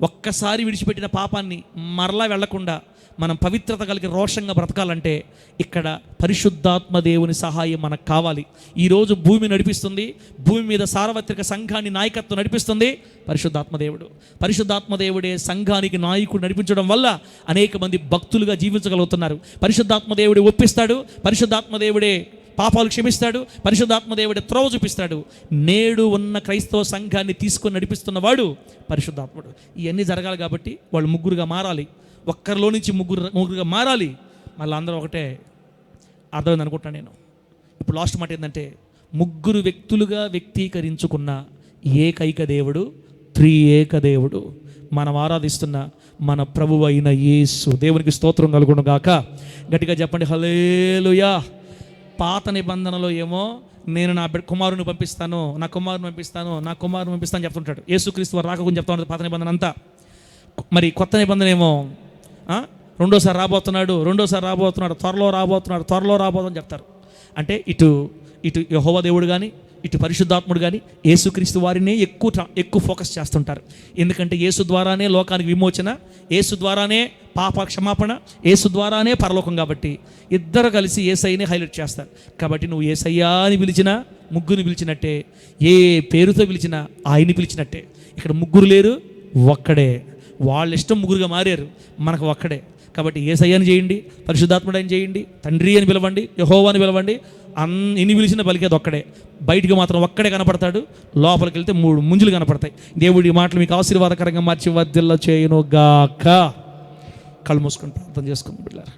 ఒక్కసారి విడిచిపెట్టిన పాపాన్ని మరలా వెళ్లకుండా మనం పవిత్రత కలిగి రోషంగా బ్రతకాలంటే ఇక్కడ పరిశుద్ధాత్మ దేవుని సహాయం మనకు కావాలి. ఈరోజు భూమి నడిపిస్తుంది, భూమి మీద సార్వత్రిక సంఘాన్ని నాయకత్వం నడిపిస్తుంది పరిశుద్ధాత్మ దేవుడు. పరిశుద్ధాత్మ దేవుడే సంఘానికి నాయకుడు నడిపించడం వల్ల అనేక మంది భక్తులుగా జీవించగలుగుతున్నారు. పరిశుద్ధాత్మ దేవుడే ఒప్పిస్తాడు, పరిశుద్ధాత్మ దేవుడే పాపాలు క్షమిస్తాడు, పరిశుద్ధాత్మ దేవుడే త్రోవ చూపిస్తాడు. నేడు ఉన్న క్రైస్తవ సంఘాన్ని తీసుకొని నడిపిస్తున్నవాడు పరిశుద్ధాత్ముడు. ఇవన్నీ జరగాలి కాబట్టి వాళ్ళు ముగ్గురుగా మారాలి, ఒక్కరిలో నుంచి ముగ్గురుగా మారాలి. మళ్ళీ అందరూ ఒకటే. అర్థమైంది అనుకుంటున్నాను నేను. ఇప్పుడు లాస్ట్ మాట ఏంటంటే, ముగ్గురు వ్యక్తులుగా వ్యక్తీకరించుకున్న ఏకైక దేవుడు, త్రియేక దేవుడు, మనం ఆరాధిస్తున్న మన ప్రభువు అయిన యేసు. దేవునికి స్తోత్రం కలుగును గాక. గట్టిగా చెప్పండి హల్లెలూయా. పాత నిబంధనలో ఏమో నేను నా కుమారుని పంపిస్తాను, నా కుమారుని పంపిస్తాను చెప్తుంటాడు. యేసుక్రీస్తు వారు రాక గురించి చెప్తా ఉంటుంది పాత నిబంధన అంతా. మరి కొత్త నిబంధన ఏమో రెండోసారి రాబోతున్నాడు, త్వరలో రాబోతుందని చెప్తారు. అంటే ఇటు యెహోవా దేవుడు కానీ, ఇటు పరిశుద్ధాత్ముడు కానీ యేసుక్రీస్తు వారినే ఎక్కువ ఫోకస్ చేస్తుంటారు. ఎందుకంటే యేసు ద్వారానే లోకానికి విమోచన, యేసు ద్వారానే పాప క్షమాపణ, యేసు ద్వారానే పరలోకం. కాబట్టి ఇద్దరు కలిసి యేసయ్యనే హైలైట్ చేస్తారు. కాబట్టి నువ్వు యేసయ్యా అని పిలిచినా, ముగ్గురిని పిలిచినట్టే, ఏ పేరుతో పిలిచినా ఆయన్ని పిలిచినట్టే. ఇక్కడ ముగ్గురు లేరు, ఒక్కడే. వాళ్ళ ఇష్టం ముగ్గురుగా మారారు, మనకు ఒక్కడే. కాబట్టి యేసయ్యని చేయండి, పరిశుద్ధాత్ముడని చేయండి, తండ్రి అని పిలవండి, యెహోవా అని పిలవండి. ఎన్ని పిలిచినా పలికేది ఒక్కడే. బయటికి మాత్రం ఒక్కడే కనపడతాడు, లోపలికి వెళ్తే 3 ముంజులు కనపడతాయి. దేవుడి మాటలు మీకు ఆశీర్వాదకరంగా మార్చి వర్ధిల్ల చేయును గాక. కళ్ళు మూసుకొని ప్రార్థన చేసుకుని బిడ్డలారా.